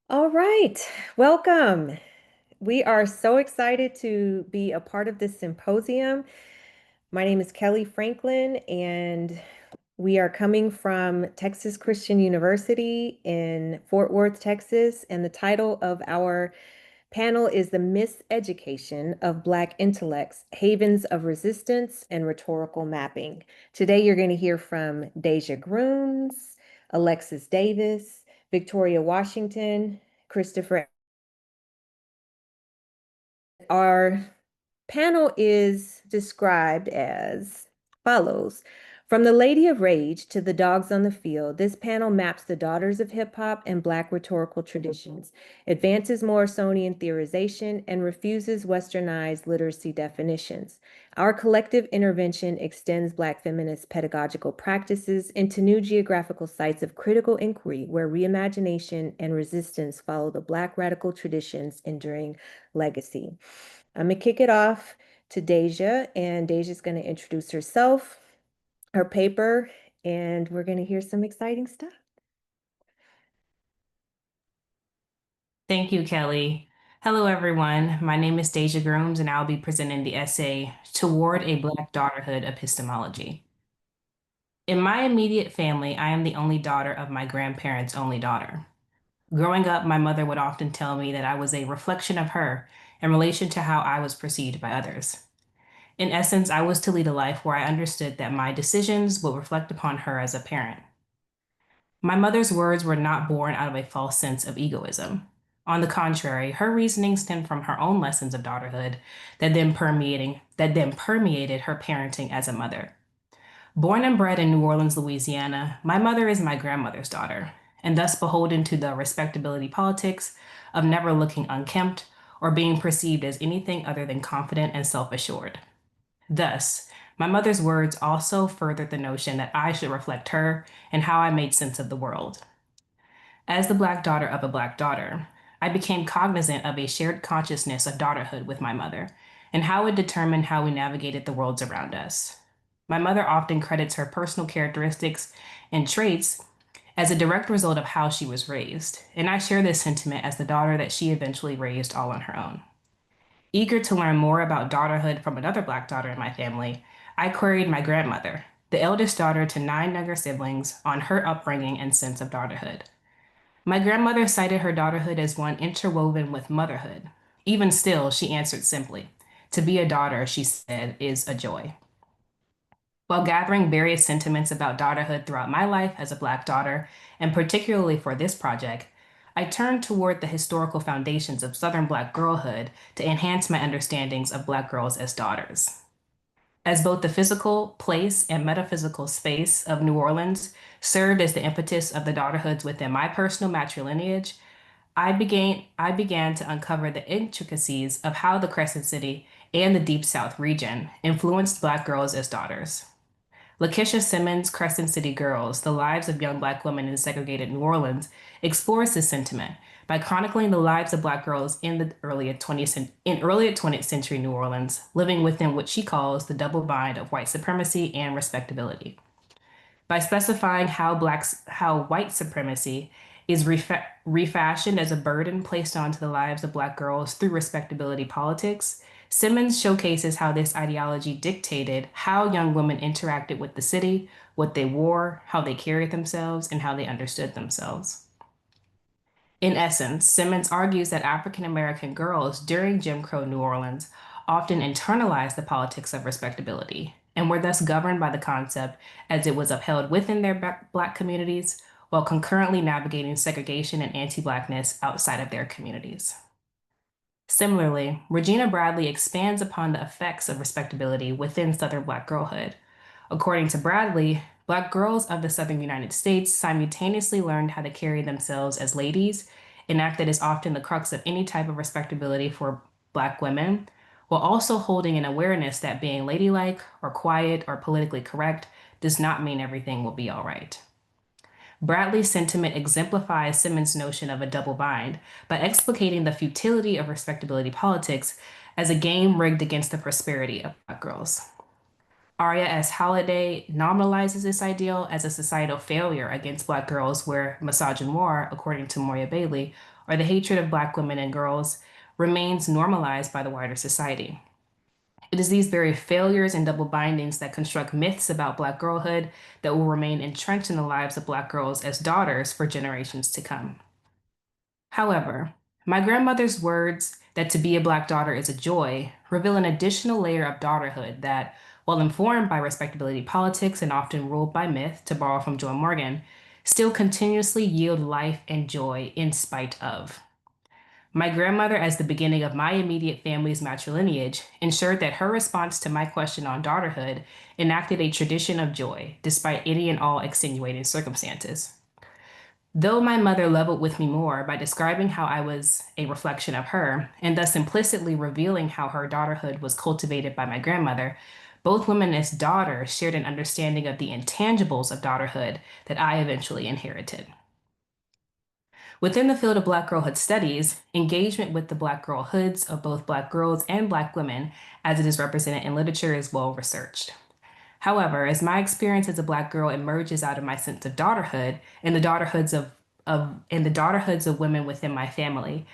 All right, welcome. We are so excited to be a part of this symposium. My name is Kelly Franklin, and we are coming from Texas Christian University in Fort Worth, Texas. And the title of our panel is The Miseducation of Black Intellects, Havens of Resistance and Rhetorical Mapping. Today, you're going to hear from Deja Grooms, Alexis Davis, Victoria Washington, Christopher. Our panel is described as follows. From the Lady of Rage to the Dogs on the Field, this panel maps the daughters of hip hop and Black rhetorical traditions, advances Morrisonian theorization, and refuses Westernized literacy definitions. Our collective intervention extends Black feminist pedagogical practices into new geographical sites of critical inquiry where reimagination and resistance follow the Black radical tradition's enduring legacy. I'm gonna kick it off to Deja, and Deja's gonna introduce herself, her paper, and we're gonna hear some exciting stuff. Thank you, Kelly. Hello, everyone. My name is Deja Grooms, and I'll be presenting the essay Toward a Black Daughterhood Epistemology. In my immediate family, I am the only daughter of my grandparents' only daughter. Growing up, my mother would often tell me that I was a reflection of her in relation to how I was perceived by others. In essence, I was to lead a life where I understood that my decisions would reflect upon her as a parent. My mother's words were not born out of a false sense of egoism. On the contrary, her reasoning stemmed from her own lessons of daughterhood that then permeated her parenting as a mother. Born and bred in New Orleans, Louisiana, my mother is my grandmother's daughter, and thus beholden to the respectability politics of never looking unkempt or being perceived as anything other than confident and self-assured. Thus, my mother's words also furthered the notion that I should reflect her and how I made sense of the world. As the Black daughter of a Black daughter, I became cognizant of a shared consciousness of daughterhood with my mother and how it determined how we navigated the worlds around us. My mother often credits her personal characteristics and traits as a direct result of how she was raised, and I share this sentiment as the daughter that she eventually raised all on her own. Eager to learn more about daughterhood from another Black daughter in my family, I queried my grandmother, the eldest daughter to nine younger siblings, on her upbringing and sense of daughterhood. My grandmother cited her daughterhood as one interwoven with motherhood. Even still, she answered simply, "To be a daughter," she said, "is a joy." While gathering various sentiments about daughterhood throughout my life as a Black daughter, and particularly for this project, I turned toward the historical foundations of Southern Black girlhood to enhance my understandings of Black girls as daughters. As both the physical place and metaphysical space of New Orleans served as the impetus of the daughterhoods within my personal matrilineage, I began to uncover the intricacies of how the Crescent City and the Deep South region influenced Black girls as daughters. Lakeisha Simmons' Crescent City Girls, The Lives of Young Black Women in Segregated New Orleans, explores this sentiment by chronicling the lives of Black girls in the early 20th century New Orleans, living within what she calls the double bind of white supremacy and respectability. By specifying how white supremacy is refashioned as a burden placed onto the lives of Black girls through respectability politics, Simmons showcases how this ideology dictated how young women interacted with the city, what they wore, how they carried themselves, and how they understood themselves. In essence, Simmons argues that African American girls during Jim Crow New Orleans often internalized the politics of respectability and were thus governed by the concept as it was upheld within their Black communities while concurrently navigating segregation and anti-Blackness outside of their communities. Similarly, Regina Bradley expands upon the effects of respectability within Southern Black girlhood. According to Bradley, Black girls of the Southern United States simultaneously learned how to carry themselves as ladies, an act that is often the crux of any type of respectability for Black women, while also holding an awareness that being ladylike or quiet or politically correct does not mean everything will be all right. Bradley's sentiment exemplifies Simmons' notion of a double bind by explicating the futility of respectability politics as a game rigged against the prosperity of Black girls. Aria S. Halliday nominalizes this ideal as a societal failure against Black girls, where misogynoir, according to Moya Bailey, or the hatred of Black women and girls, remains normalized by the wider society. It is these very failures and double bindings that construct myths about Black girlhood that will remain entrenched in the lives of Black girls as daughters for generations to come. However, my grandmother's words that to be a Black daughter is a joy reveal an additional layer of daughterhood that, while informed by respectability politics and often ruled by myth, to borrow from Joy Morgan, still continuously yield life and joy in spite of. My grandmother, as the beginning of my immediate family's matrilineage, ensured that her response to my question on daughterhood enacted a tradition of joy, despite any and all extenuating circumstances. Though my mother leveled with me more by describing how I was a reflection of her, and thus implicitly revealing how her daughterhood was cultivated by my grandmother, both women as daughters shared an understanding of the intangibles of daughterhood that I eventually inherited. Within the field of Black girlhood studies, engagement with the Black girlhoods of both Black girls and Black women, as it is represented in literature, is well researched. However, as my experience as a Black girl emerges out of my sense of daughterhood and the daughterhoods of women within my family,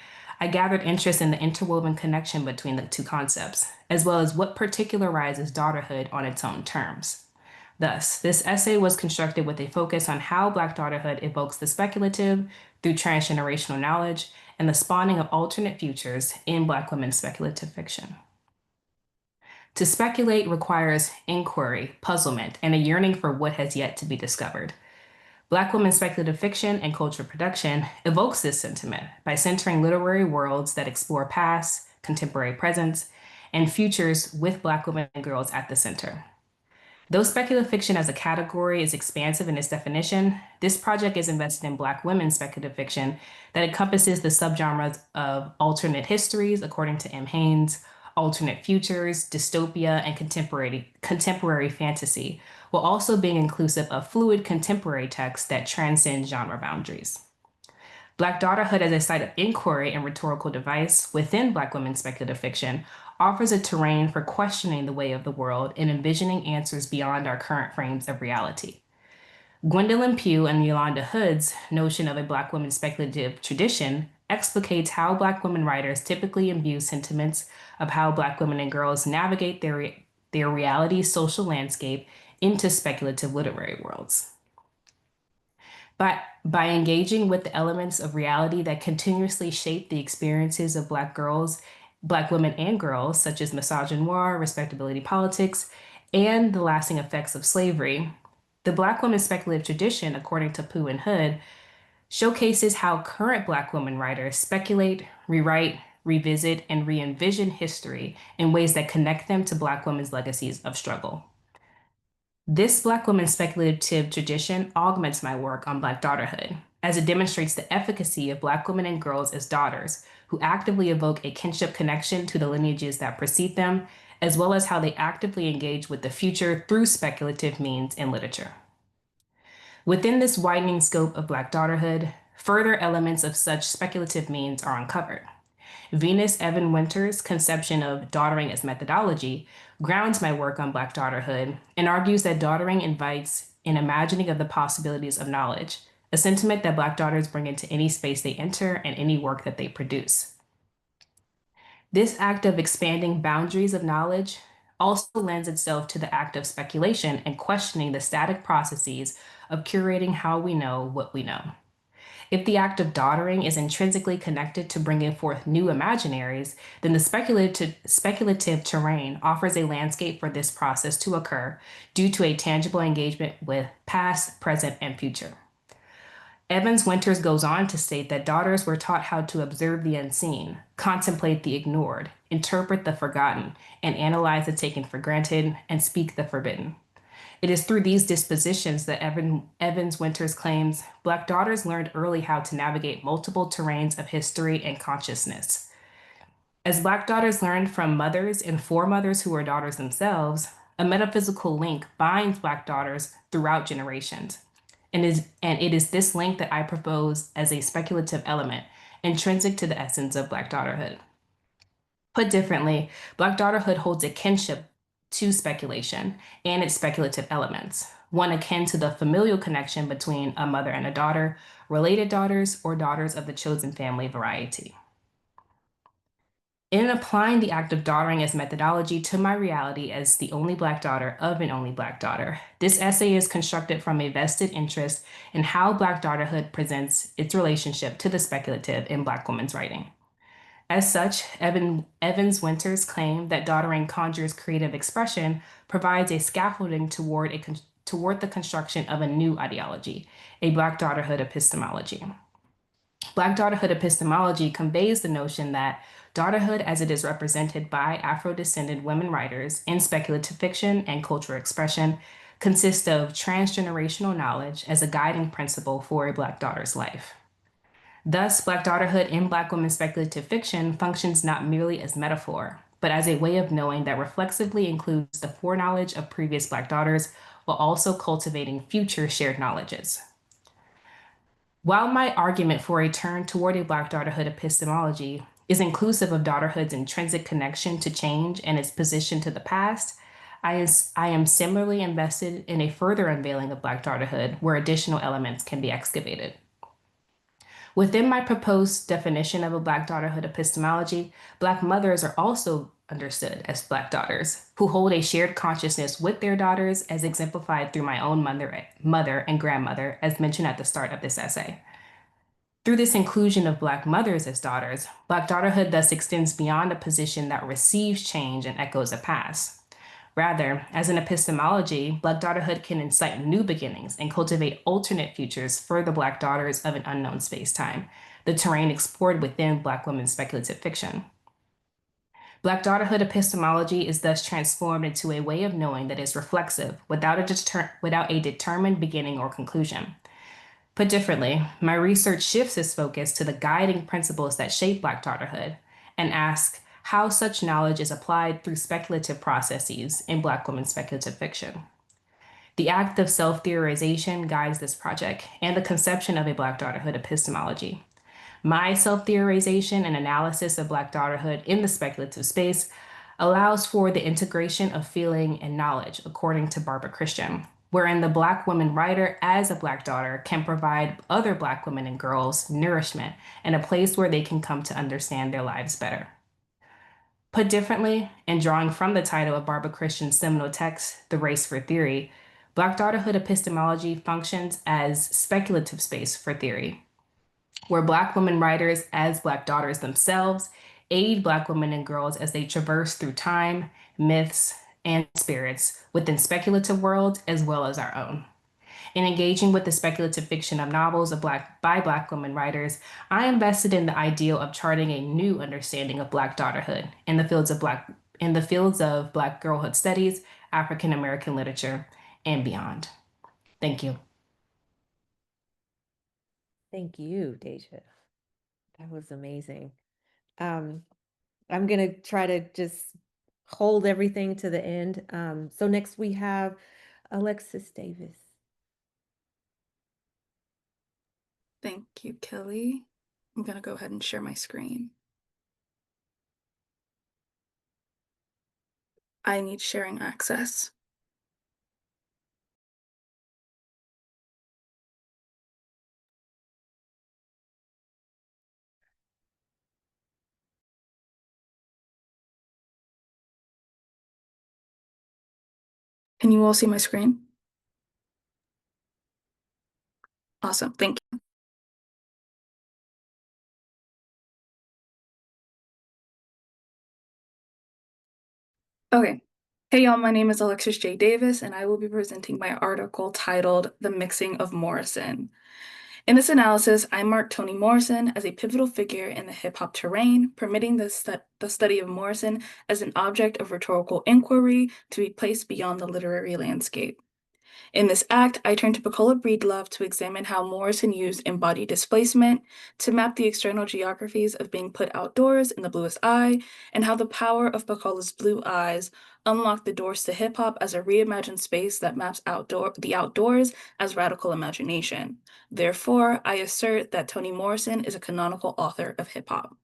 I gathered interest in the interwoven connection between the two concepts, as well as what particularizes daughterhood on its own terms. Thus, this essay was constructed with a focus on how Black daughterhood evokes the speculative through transgenerational knowledge and the spawning of alternate futures in Black women's speculative fiction. To speculate requires inquiry, puzzlement, and a yearning for what has yet to be discovered. Black women's speculative fiction and cultural production evokes this sentiment by centering literary worlds that explore past, contemporary presence, and futures with Black women and girls at the center. Though speculative fiction as a category is expansive in its definition, this project is invested in Black women's speculative fiction that encompasses the subgenres of alternate histories, according to M. Haynes, alternate futures, dystopia, and contemporary fantasy, while also being inclusive of fluid contemporary texts that transcend genre boundaries. Black daughterhood as a site of inquiry and rhetorical device within Black women's speculative fiction offers a terrain for questioning the way of the world and envisioning answers beyond our current frames of reality. Gwendolyn Pugh and Yolanda Hood's notion of a Black women's speculative tradition explicates how Black women writers typically imbue sentiments of how Black women and girls navigate their reality social landscape into speculative literary worlds. By engaging with the elements of reality that continuously shape the experiences of Black girls, Black women and girls, such as misogynoir, respectability politics, and the lasting effects of slavery, the Black women's speculative tradition, according to Pugh and Hood, showcases how current Black women writers speculate, rewrite, revisit, and re-envision history in ways that connect them to Black women's legacies of struggle. This Black women's speculative tradition augments my work on Black daughterhood, as it demonstrates the efficacy of Black women and girls as daughters, who actively evoke a kinship connection to the lineages that precede them, as well as how they actively engage with the future through speculative means in literature. Within this widening scope of Black daughterhood, further elements of such speculative means are uncovered. Venus Evan Winter's conception of daughtering as methodology grounds my work on Black daughterhood and argues that daughtering invites an imagining of the possibilities of knowledge, a sentiment that Black daughters bring into any space they enter and any work that they produce. This act of expanding boundaries of knowledge also lends itself to the act of speculation and questioning the static processes of curating how we know what we know. If the act of daughtering is intrinsically connected to bringing forth new imaginaries, then the speculative terrain offers a landscape for this process to occur due to a tangible engagement with past, present, and future. Evans Winters goes on to state that daughters were taught how to observe the unseen, contemplate the ignored, interpret the forgotten, and analyze the taken for granted, and speak the forbidden. It is through these dispositions that Evans Winters claims Black daughters learned early how to navigate multiple terrains of history and consciousness. As Black daughters learned from mothers and foremothers who were daughters themselves, a metaphysical link binds Black daughters throughout generations. And it is this link that I propose as a speculative element, intrinsic to the essence of Black daughterhood. Put differently, Black daughterhood holds a kinship to speculation and its speculative elements, one akin to the familial connection between a mother and a daughter, related daughters, or daughters of the chosen family variety. In applying the act of daughtering as methodology to my reality as the only Black daughter of an only Black daughter, this essay is constructed from a vested interest in how Black daughterhood presents its relationship to the speculative in Black women's writing. As such, Evans Winter's claim that daughtering conjures creative expression provides a scaffolding toward the construction of a new ideology, a Black daughterhood epistemology. Black daughterhood epistemology conveys the notion that daughterhood, as it is represented by Afro-descended women writers in speculative fiction and cultural expression, consists of transgenerational knowledge as a guiding principle for a Black daughter's life. Thus, Black daughterhood in Black women's speculative fiction functions not merely as metaphor, but as a way of knowing that reflexively includes the foreknowledge of previous Black daughters while also cultivating future shared knowledges. While my argument for a turn toward a Black daughterhood epistemology is inclusive of daughterhood's intrinsic connection to change and its position to the past, I am similarly invested in a further unveiling of Black daughterhood where additional elements can be excavated. Within my proposed definition of a Black daughterhood epistemology, Black mothers are also understood as Black daughters who hold a shared consciousness with their daughters, as exemplified through my own mother and grandmother, as mentioned at the start of this essay. Through this inclusion of Black mothers as daughters, Black daughterhood thus extends beyond a position that receives change and echoes the past. Rather, as an epistemology, Black daughterhood can incite new beginnings and cultivate alternate futures for the Black daughters of an unknown space-time, the terrain explored within Black women's speculative fiction. Black daughterhood epistemology is thus transformed into a way of knowing that is reflexive, without a determined beginning or conclusion. Put differently, my research shifts its focus to the guiding principles that shape Black daughterhood and asks how such knowledge is applied through speculative processes in Black women's speculative fiction. The act of self-theorization guides this project and the conception of a Black daughterhood epistemology. My self-theorization and analysis of Black daughterhood in the speculative space allows for the integration of feeling and knowledge, according to Barbara Christian, wherein the Black woman writer as a Black daughter can provide other Black women and girls nourishment and a place where they can come to understand their lives better. Put differently, and drawing from the title of Barbara Christian's seminal text, The Race for Theory, Black daughterhood epistemology functions as speculative space for theory, where Black women writers as Black daughters themselves aid Black women and girls as they traverse through time, myths, and spirits within speculative worlds as well as our own. In engaging with the speculative fiction of novels by Black women writers, I invested in the ideal of charting a new understanding of Black daughterhood in the fields of Black girlhood studies, African American literature, and beyond. Thank you. Thank you, Deja. That was amazing. I'm gonna try to just hold everything to the end. So next we have Alexis Davis. Thank you, Kelly. I'm going to go ahead and share my screen. I need sharing access. Can you all see my screen? Awesome, thank you. Okay. Hey y'all, my name is Alexis J. Davis, and I will be presenting my article titled The Mixing of Morrison. In this analysis, I mark Toni Morrison as a pivotal figure in the hip-hop terrain, permitting the study of Morrison as an object of rhetorical inquiry to be placed beyond the literary landscape. In this act, I turn to Pecola Breedlove to examine how Morrison used embodied displacement to map the external geographies of being put outdoors in the bluest eye, and how the power of Pecola's blue eyes unlocked the doors to hip-hop as a reimagined space that maps the outdoors as radical imagination. Therefore, I assert that Toni Morrison is a canonical author of hip-hop.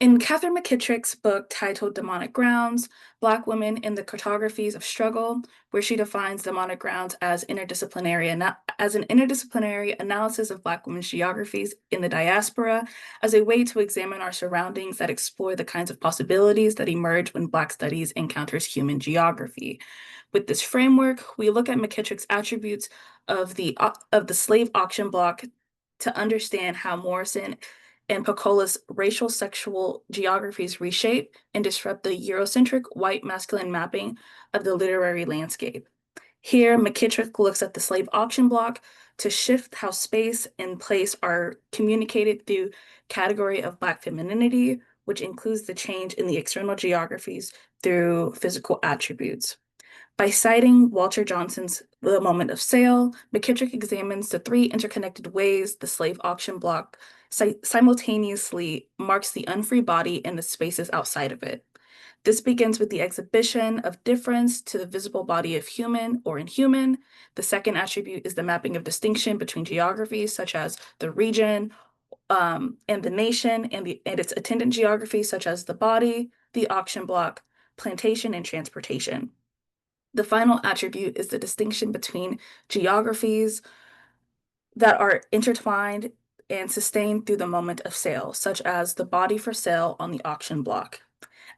In Catherine McKittrick's book titled Demonic Grounds, Black Women in the Cartographies of Struggle, where she defines demonic grounds as as an interdisciplinary analysis of Black women's geographies in the diaspora as a way to examine our surroundings that explore the kinds of possibilities that emerge when Black studies encounters human geography. With this framework, we look at McKittrick's attributes of the slave auction block to understand how Morrison and Pacola's racial sexual geographies reshape and disrupt the Eurocentric white masculine mapping of the literary landscape. Here, McKittrick looks at the slave auction block to shift how space and place are communicated through category of Black femininity, which includes the change in the external geographies through physical attributes. By citing Walter Johnson's The Moment of Sale, McKittrick examines the three interconnected ways the slave auction block simultaneously marks the unfree body and the spaces outside of it. This begins with the exhibition of difference to the visible body of human or inhuman. The second attribute is the mapping of distinction between geographies, such as the region and the nation and its attendant geographies, such as the body, the auction block, plantation, and transportation. The final attribute is the distinction between geographies that are intertwined and sustained through the moment of sale, such as the body for sale on the auction block.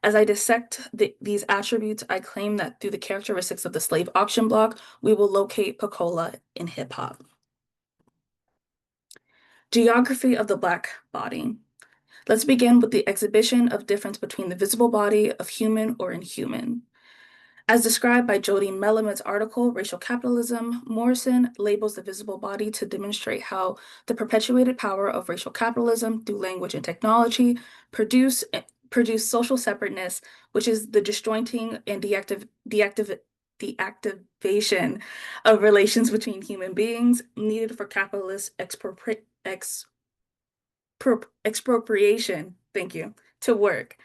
As I dissect these attributes, I claim that through the characteristics of the slave auction block, we will locate Pacola in hip hop. Geography of the Black body. Let's begin with the exhibition of difference between the visible body of human or inhuman. As described by Jody Melamad's article, Racial Capitalism, Morrison labels the visible body to demonstrate how the perpetuated power of racial capitalism through language and technology produce social separateness, which is the disjointing and deactivation of relations between human beings needed for capitalist expropriation, thank you, to work.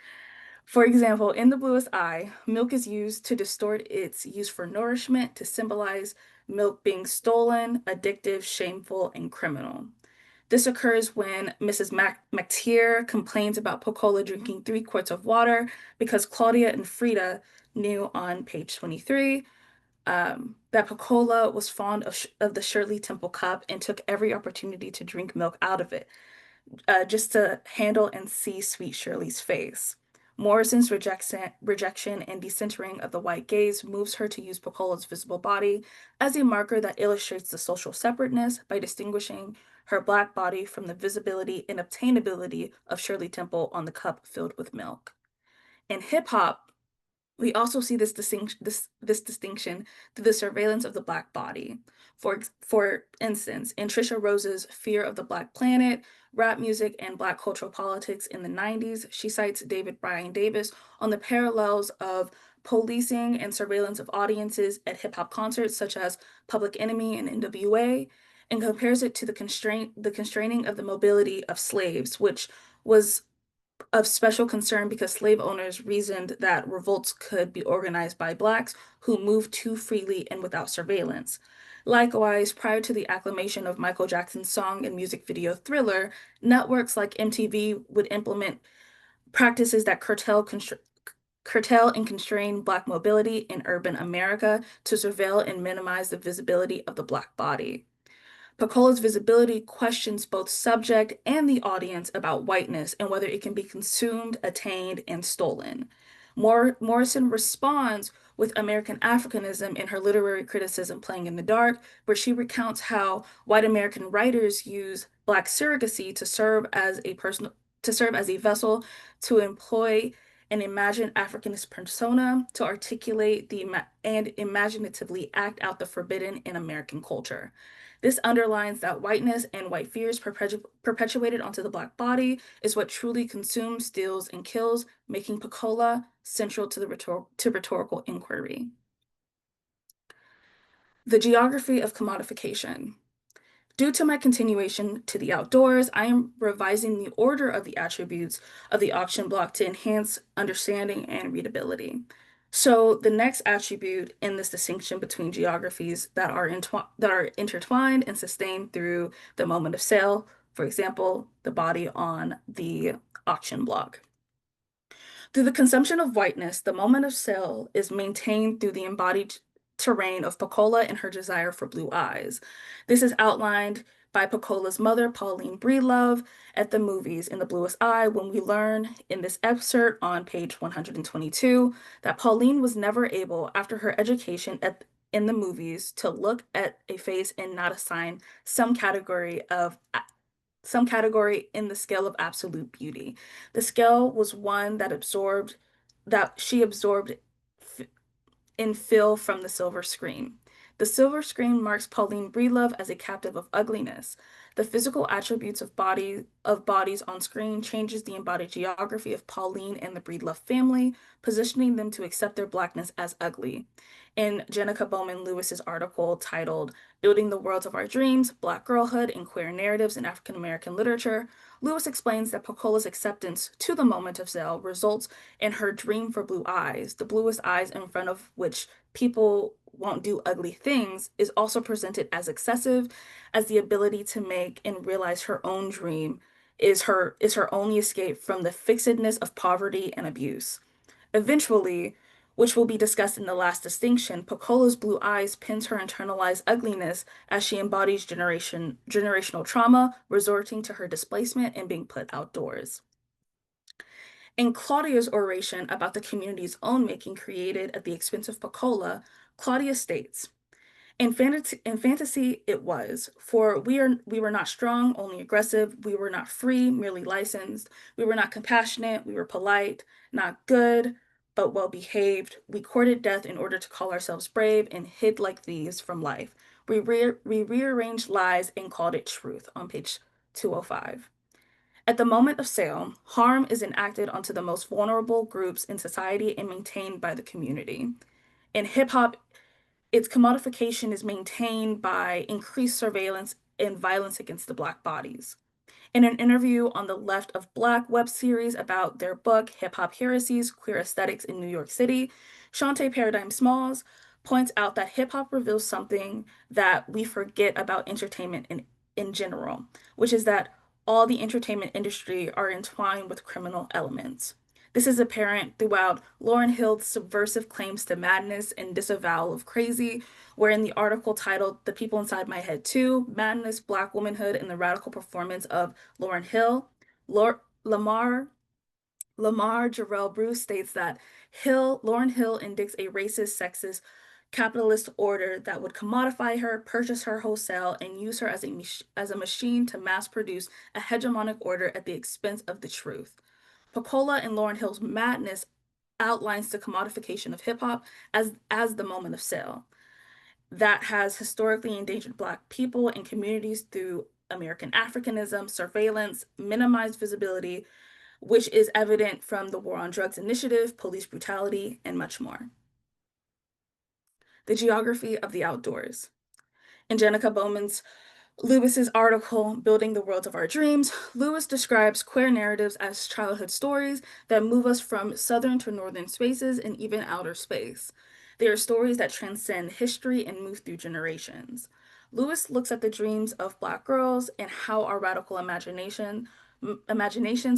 For example, in The Bluest Eye, milk is used to distort its use for nourishment to symbolize milk being stolen, addictive, shameful, and criminal. This occurs when Mrs. McTeer complains about Pocola drinking 3 quarts of water because Claudia and Frida knew on page 23 that Pocola was fond of the Shirley Temple cup and took every opportunity to drink milk out of it, just to handle and see sweet Shirley's face. Morrison's rejection and decentering of the white gaze moves her to use Pacola's visible body as a marker that illustrates the social separateness by distinguishing her Black body from the visibility and obtainability of Shirley Temple on the cup filled with milk. In hip hop, we also see this distinction through the surveillance of the Black body. For instance, in Trisha Rose's Fear of the Black Planet, Rap Music and Black Cultural Politics in the 90s, she cites David Bryan Davis on the parallels of policing and surveillance of audiences at hip hop concerts such as Public Enemy and NWA, and compares it to the constraining of the mobility of slaves, which was of special concern because slave owners reasoned that revolts could be organized by Blacks who moved too freely and without surveillance. Likewise, prior to the acclamation of Michael Jackson's song and music video Thriller, networks like MTV would implement practices that curtail and constrain Black mobility in urban America to surveil and minimize the visibility of the Black body. Pacola's visibility questions both subject and the audience about whiteness and whether it can be consumed, attained, and stolen. Morrison responds with American Africanism in her literary criticism Playing in the Dark, where she recounts how white American writers use Black surrogacy to serve as a vessel to employ an imagined Africanist persona to articulate and imaginatively act out the forbidden in American culture. This underlines that whiteness and white fears perpetuated onto the Black body is what truly consumes, steals, and kills, making Pacola central to rhetorical inquiry. The geography of commodification. Due to my continuation to the outdoors, I am revising the order of the attributes of the auction block to enhance understanding and readability. So the next attribute in this distinction between geographies that are intertwined and sustained through the moment of sale, for example, the body on the auction block. Through the consumption of whiteness, the moment of sale is maintained through the embodied terrain of Pecola and her desire for blue eyes. This is outlined by Pecola's mother, Pauline Breedlove, at the movies In the Bluest Eye, when we learn in this excerpt on page 122 that Pauline was never able, after her education in the movies, to look at a face and not assign some category in the scale of absolute beauty. The scale was one that she absorbed in fill from the silver screen. The silver screen marks Pauline Breedlove as a captive of ugliness. The physical attributes of bodies on screen changes the embodied geography of Pauline and the Breedlove family, positioning them to accept their blackness as ugly. In Jenica Bowman Lewis's article titled Building the Worlds of Our Dreams, Black Girlhood and Queer Narratives in African American Literature, Lewis explains that Pecola's acceptance to the moment of sale results in her dream for blue eyes. The bluest eyes in front of which people won't do ugly things is also presented as excessive, as the ability to make and realize her own dream is her only escape from the fixedness of poverty and abuse. Eventually, which will be discussed in the last distinction, Pecola's blue eyes pins her internalized ugliness as she embodies generational trauma, resorting to her displacement and being put outdoors. In Claudia's oration about the community's own making created at the expense of Pecola, Claudia states, in fantasy it was, for we were not strong, only aggressive, we were not free, merely licensed, we were not compassionate, we were polite, not good, but well behaved. We courted death in order to call ourselves brave and hid like thieves from life. We rearranged lies and called it truth on page 205. At the moment of sale, harm is enacted onto the most vulnerable groups in society and maintained by the community. In hip hop, its commodification is maintained by increased surveillance and violence against the Black bodies. In an interview on the Left of Black web series about their book, Hip Hop Heresies Queer Aesthetics in New York City, Shantae Paradigm Smalls points out that hip hop reveals something that we forget about entertainment in general, which is that all the entertainment industry are entwined with criminal elements. This is apparent throughout Lauryn Hill's subversive claims to madness and disavowal of crazy, where in the article titled The People Inside My Head Too, Madness, Black Womanhood, and the Radical Performance of Lauryn Hill, Lamar Jarrell Bruce states that Lauryn Hill indicts a racist, sexist, capitalist order that would commodify her, purchase her wholesale, and use her as a machine to mass produce a hegemonic order at the expense of the truth. Pecola and Lauryn Hill's madness outlines the commodification of hip hop as the moment of sale that has historically endangered Black people and communities through American Africanism, surveillance, minimized visibility, which is evident from the War on Drugs initiative, police brutality, and much more. The geography of the outdoors. In Jenica Bowman's Lewis's article, Building the Worlds of Our Dreams, Lewis describes queer narratives as childhood stories that move us from southern to northern spaces and even outer space. They are stories that transcend history and move through generations. Lewis looks at the dreams of Black girls and how our radical imaginations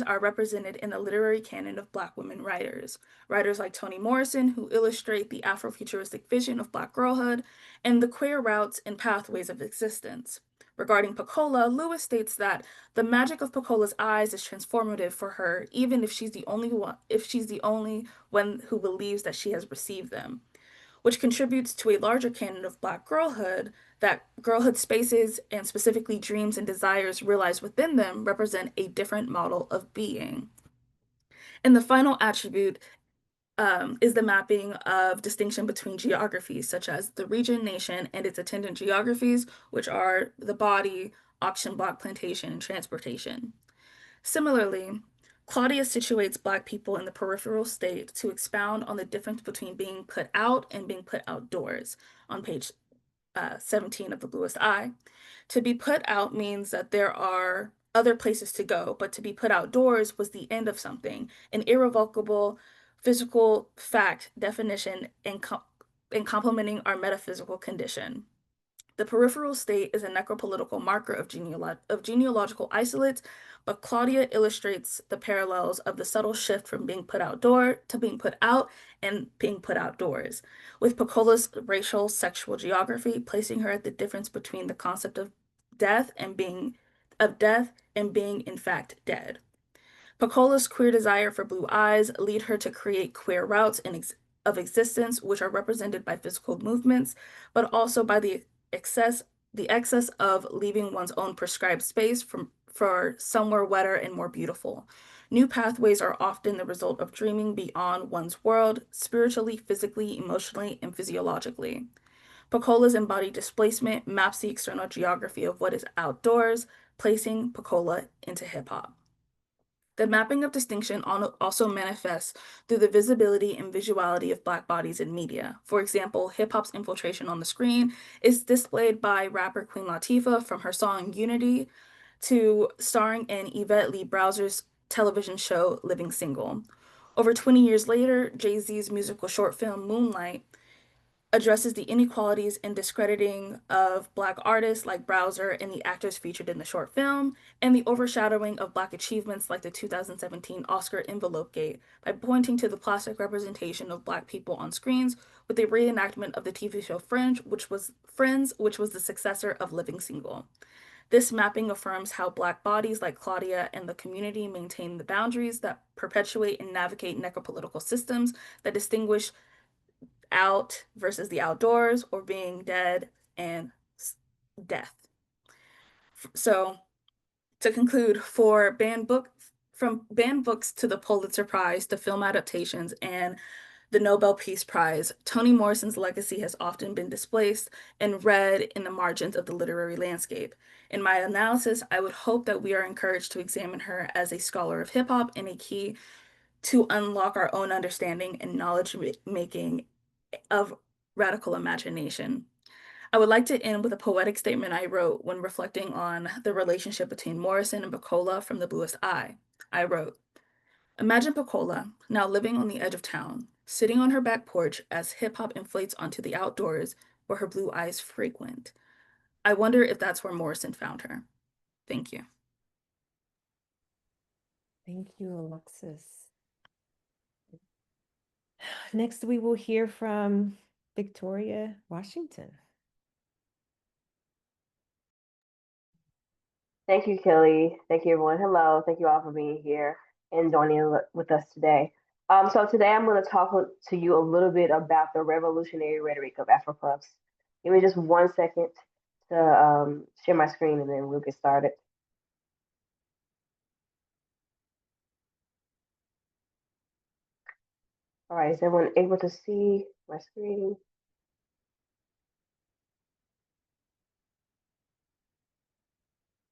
are represented in the literary canon of Black women writers. Writers like Toni Morrison, who illustrate the Afrofuturistic vision of Black girlhood and the queer routes and pathways of existence. Regarding Pecola, Lewis states that the magic of Pecola's eyes is transformative for her, even if she's the only one who believes that she has received them, which contributes to a larger canon of Black girlhood, that girlhood spaces and specifically dreams and desires realized within them represent a different model of being. And the final attribute is the mapping of distinction between geographies, such as the region, nation, and its attendant geographies, which are the body, auction block, plantation, and transportation. Similarly, Claudia situates Black people in the peripheral state to expound on the difference between being put out and being put outdoors on page 17 of The Bluest Eye. To be put out means that there are other places to go, but to be put outdoors was the end of something, an irrevocable physical fact definition in complementing our metaphysical condition. The peripheral state is a necropolitical marker of genealogical isolates, but Claudia illustrates the parallels of the subtle shift from being put outdoor to being put out and being put outdoors, with Piccola's racial sexual geography placing her at the difference between the concept of death and being in fact dead. Piccola's queer desire for blue eyes lead her to create queer routes of existence, which are represented by physical movements, but also by excess the excess of leaving one's own prescribed space for somewhere wetter and more beautiful. New pathways are often the result of dreaming beyond one's world, spiritually, physically, emotionally, and physiologically. Piccola's embodied displacement maps the external geography of what is outdoors, placing Piccola into hip hop. The mapping of distinction also manifests through the visibility and visuality of Black bodies in media. For example, hip hop's infiltration on the screen is displayed by rapper Queen Latifah from her song Unity to starring in Yvette Lee Browser's television show Living Single. Over 20 years later, Jay-Z's musical short film Moonlight addresses the inequalities and discrediting of Black artists like Browser and the actors featured in the short film, and the overshadowing of Black achievements like the 2017 Oscar Envelope Gate by pointing to the plastic representation of Black people on screens with a reenactment of the TV show Friends, which was the successor of Living Single. This mapping affirms how Black bodies like Claudia and the community maintain the boundaries that perpetuate and navigate necropolitical systems that distinguish out versus the outdoors, or being dead and death. So to conclude, from banned books to the Pulitzer Prize to film adaptations and the Nobel Peace Prize, Toni Morrison's legacy has often been displaced and read in the margins of the literary landscape. In my analysis, I would hope that we are encouraged to examine her as a scholar of hip hop and a key to unlock our own understanding and knowledge making of radical imagination. I would like to end with a poetic statement I wrote when reflecting on the relationship between Morrison and Piccola from The Bluest Eye. I wrote, "Imagine Piccola, now living on the edge of town, sitting on her back porch as hip hop inflates onto the outdoors where her blue eyes frequent. I wonder if that's where Morrison found her." Thank you. Thank you, Alexis. Next, we will hear from Victoria Washington. Thank you, Kelly. Thank you, everyone. Hello. Thank you all for being here and joining with us today. So today I'm going to talk to you a little bit about the revolutionary rhetoric of Afropuffs. Give me just 1 second to share my screen and then we'll get started. All right, is everyone able to see my screen?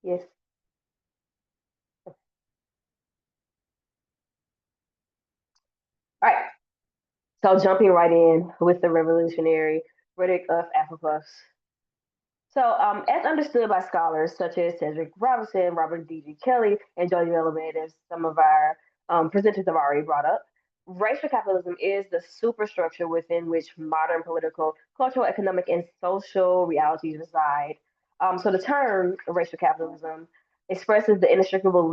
Yes. All right, so jumping right in with the revolutionary rhetoric of Afropuffs. So, as understood by scholars such as Cedric Robinson, Robert D.G. Kelly, and Jody Melamed, as some of our presenters have already brought up, racial capitalism is the superstructure within which modern political, cultural, economic, and social realities reside. So, the term racial capitalism expresses the inextricable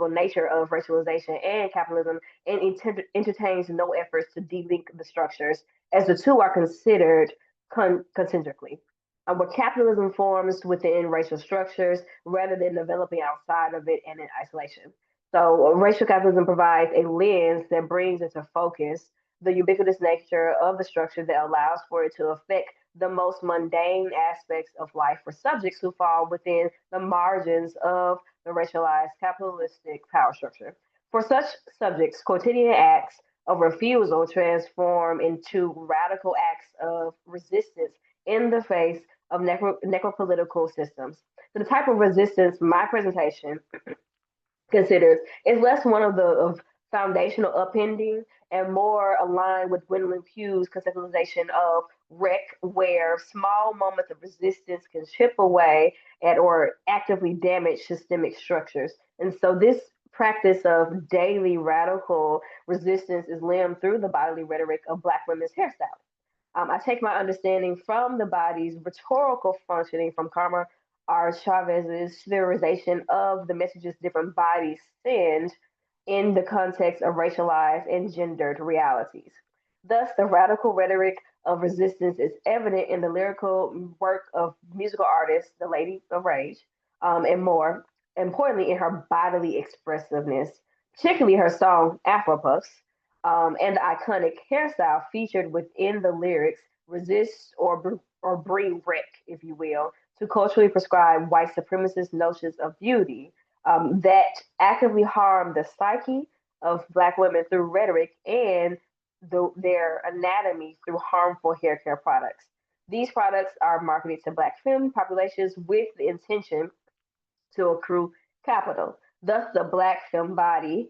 nature of racialization and capitalism, and entertains no efforts to delink the structures, as the two are considered concentrically, where capitalism forms within racial structures rather than developing outside of it and in isolation. So, racial capitalism provides a lens that brings into focus the ubiquitous nature of the structure that allows for it to affect the most mundane aspects of life for subjects who fall within the margins of the racialized capitalistic power structure. For such subjects, quotidian acts of refusal transform into radical acts of resistance in the face of necropolitical systems. So the type of resistance my presentation considers is less one of foundational upending and more aligned with Gwendolyn Pugh's conceptualization of wreck, where small moments of resistance can chip away at or actively damage systemic structures. And so this practice of daily radical resistance is limbed through the bodily rhetoric of Black women's hairstyling. I take my understanding from the body's rhetorical functioning from Karma R. Chavez's theorization of the messages different bodies send in the context of racialized and gendered realities. Thus, the radical rhetoric of resistance is evident in the lyrical work of musical artists, the Lady of Rage, and more importantly, in her bodily expressiveness, particularly her song Afropuffs, and the iconic hairstyle featured within the lyrics resist or bring wreck, if you will, to culturally prescribed white supremacist notions of beauty that actively harm the psyche of Black women through rhetoric and their anatomy through harmful hair care products. These products are marketed to Black femme populations with the intention to accrue capital. Thus, the Black femme body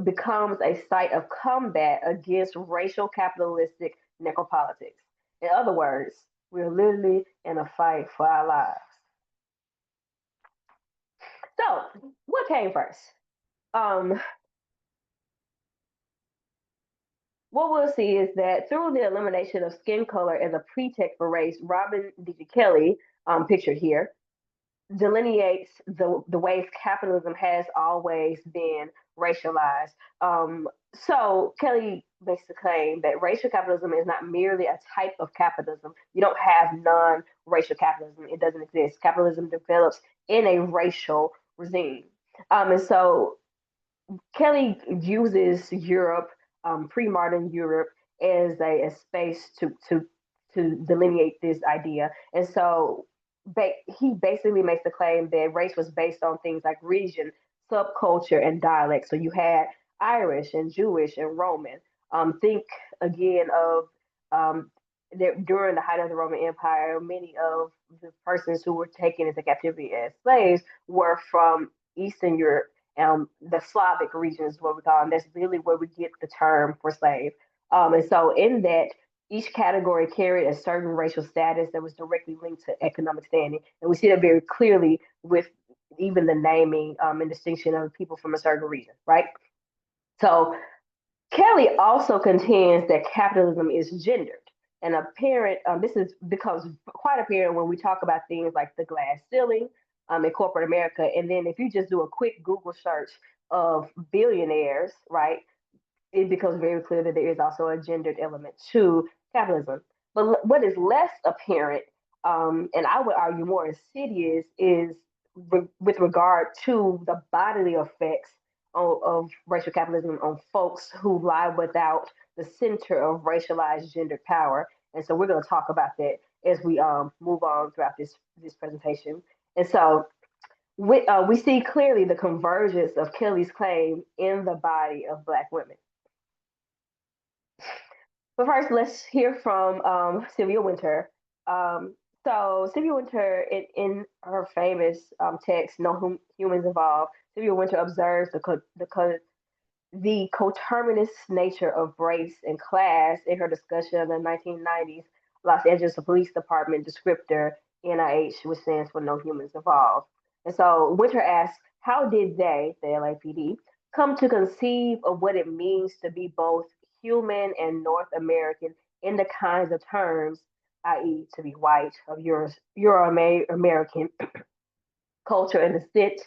becomes a site of combat against racial capitalistic necropolitics. In other words, we're literally in a fight for our lives. So, what came first? Um, what we'll see is that through the elimination of skin color as a pretext for race, Robin D. Kelly, pictured here, delineates the ways capitalism has always been racialized. So Kelly makes the claim that racial capitalism is not merely a type of capitalism. You don't have non-racial capitalism. It doesn't exist. Capitalism develops in a racial regime. And so Kelly uses Europe, pre-modern Europe, as a space to delineate this idea. And so he basically makes the claim that race was based on things like region, subculture, and dialect. So you had Irish and Jewish and Roman. Think again of during the height of the Roman Empire, many of the persons who were taken into captivity as slaves were from Eastern Europe, the Slavic region is what we call them. That's really where we get the term for slave. And so in that, each category carried a certain racial status that was directly linked to economic standing. And we see that very clearly with even the naming and distinction of people from a certain region, right? So Kelly also contends that capitalism is gendered. And apparent, this is becomes quite apparent when we talk about things like the glass ceiling in corporate America. And then if you just do a quick Google search of billionaires, right, it becomes very clear that there is also a gendered element to capitalism. But what is less apparent, and I would argue more insidious, is with regard to the bodily effects of racial capitalism on folks who lie without the center of racialized gendered power. And so we're going to talk about that as we move on throughout this presentation. And so we see clearly the convergence of Kelly's claim in the body of Black women. But first, let's hear from Sylvia Wynter. So Sylvia Wynter, in her famous text, No Humans Evolve, Sylvia Wynter observes the coterminous nature of race and class in her discussion of the 1990s Los Angeles Police Department descriptor NIH, which stands for No Humans Evolve. And so Winter asks, how did they, the LAPD, come to conceive of what it means to be both human and North American in the kinds of terms, i.e., to be white, of Euro American culture and descent,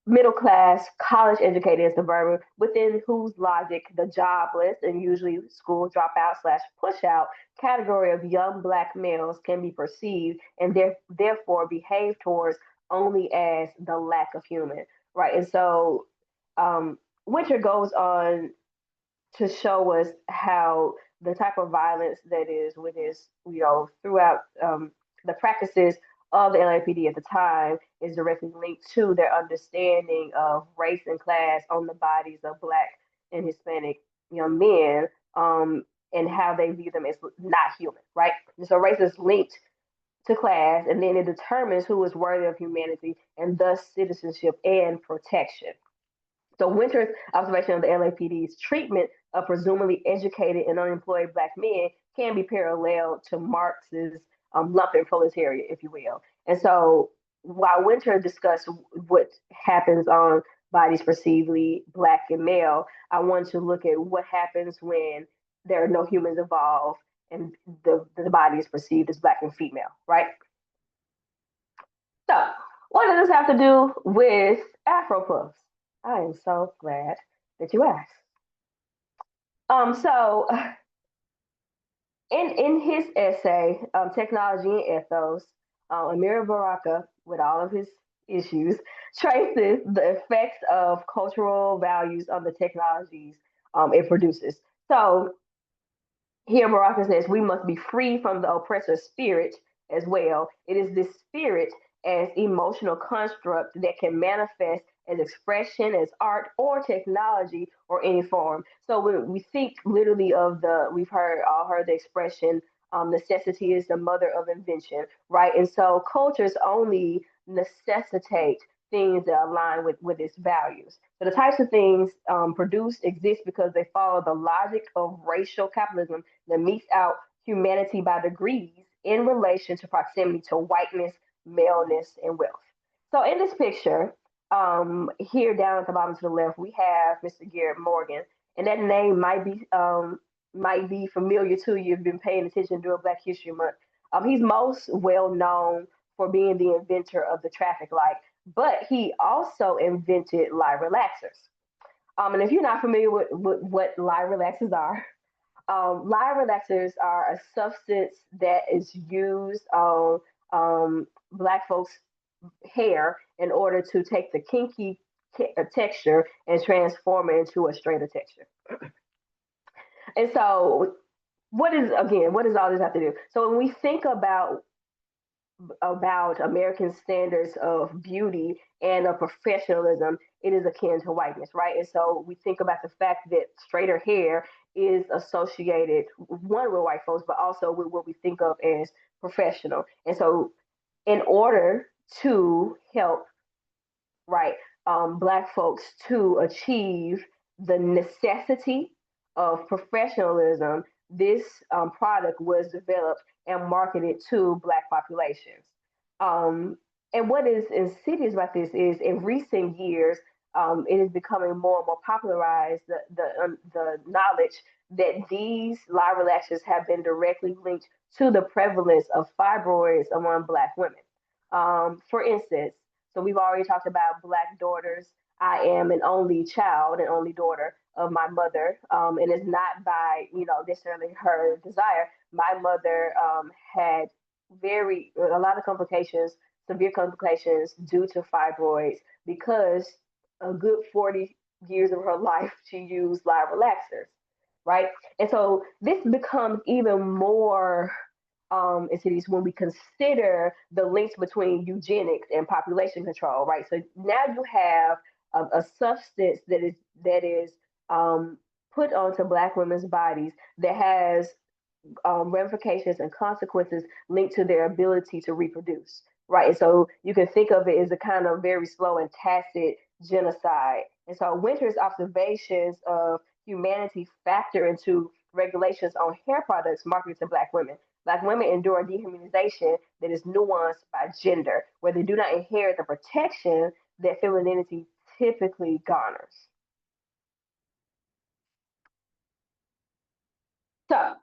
middle class, college educated suburban, within whose logic the jobless and usually school dropout slash push out category of young Black males can be perceived and therefore behave towards only as the lack of human, right? And so Winter goes on to show us how the type of violence that is with this, throughout the practices of the LAPD at the time is directly linked to their understanding of race and class on the bodies of Black and Hispanic young men, and how they view them as not human, right? And so race is linked to class, and then it determines who is worthy of humanity and thus citizenship and protection. So Winter's observation of the LAPD's treatment of presumably educated and unemployed Black men can be paralleled to Marx's lumpen proletariat, if you will. And so while Winter discussed what happens on bodies perceivably Black and male, I want to look at what happens when there are no humans involved and the body is perceived as black and female, right? So, what does this have to do with Afro puffs? I am so glad that you asked. So in his essay, Technology and Ethos, Amir Baraka, with all of his issues, traces the effects of cultural values on the technologies it produces. So here, Baraka says, we must be free from the oppressor's spirit as well. It is this spirit as emotional construct that can manifest as expression, as art or technology or any form. So when we think literally of we've all heard the expression, necessity is the mother of invention, right? And so cultures only necessitate things that align with its values. So the types of things produced exist because they follow the logic of racial capitalism that meets out humanity by degrees in relation to proximity to whiteness, maleness, and wealth. So in this picture, here down at the bottom to the left, we have Mr. Garrett Morgan, and that name might be familiar to you if you've been paying attention during Black History Month. He's most well known for being the inventor of the traffic light, but he also invented lie relaxers. And if you're not familiar with what lie relaxers are, lie relaxers are a substance that is used on Black folks' hair in order to take the kinky texture and transform it into a straighter texture. And so, what does all this have to do? So when we think about American standards of beauty and of professionalism, it is akin to whiteness, right? And so we think about the fact that straighter hair is associated, one, with white folks, but also with what we think of as professional. And so, in order to help, right, Black folks to achieve the necessity of professionalism, this product was developed and marketed to Black populations. Um, and what is insidious about this is in recent years, it is becoming more and more popularized the knowledge that these lie relaxers have been directly linked to the prevalence of fibroids among Black women. For instance, so we've already talked about Black daughters. I am an only child, an only daughter of my mother, and it's not by necessarily her desire. My mother had a lot of complications, severe complications due to fibroids because a good 40 years of her life she used live relaxers, right? And so this becomes even more insidious when we consider the links between eugenics and population control, right? So now you have a substance that is um, put onto Black women's bodies that has ramifications and consequences linked to their ability to reproduce, right? And so you can think of it as a kind of very slow and tacit genocide. And so Winter's observations of humanity factor into regulations on hair products marketed to Black women. Black women endure dehumanization that is nuanced by gender, where they do not inherit the protection that femininity typically garners. So,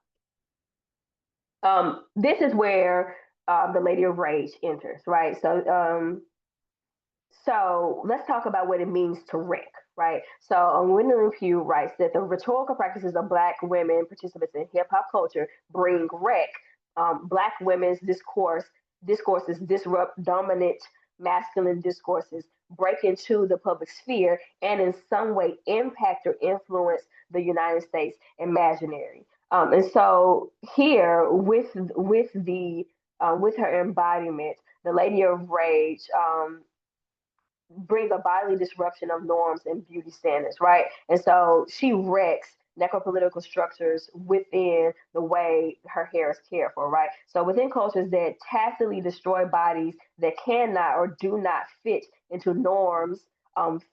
this is where the Lady of Rage enters, right? So let's talk about what it means to wreck, right? So Gwendolyn Pugh writes that the rhetorical practices of Black women participants in hip hop culture bring wreck. Black women's discourses disrupt dominant masculine discourses, break into the public sphere, and in some way impact or influence the United States imaginary. And so here, with her embodiment, the Lady of Rage bring a bodily disruption of norms and beauty standards, right? And so she wrecks necropolitical structures within the way her hair is cared for, right? So within cultures that tacitly destroy bodies that cannot or do not fit into norms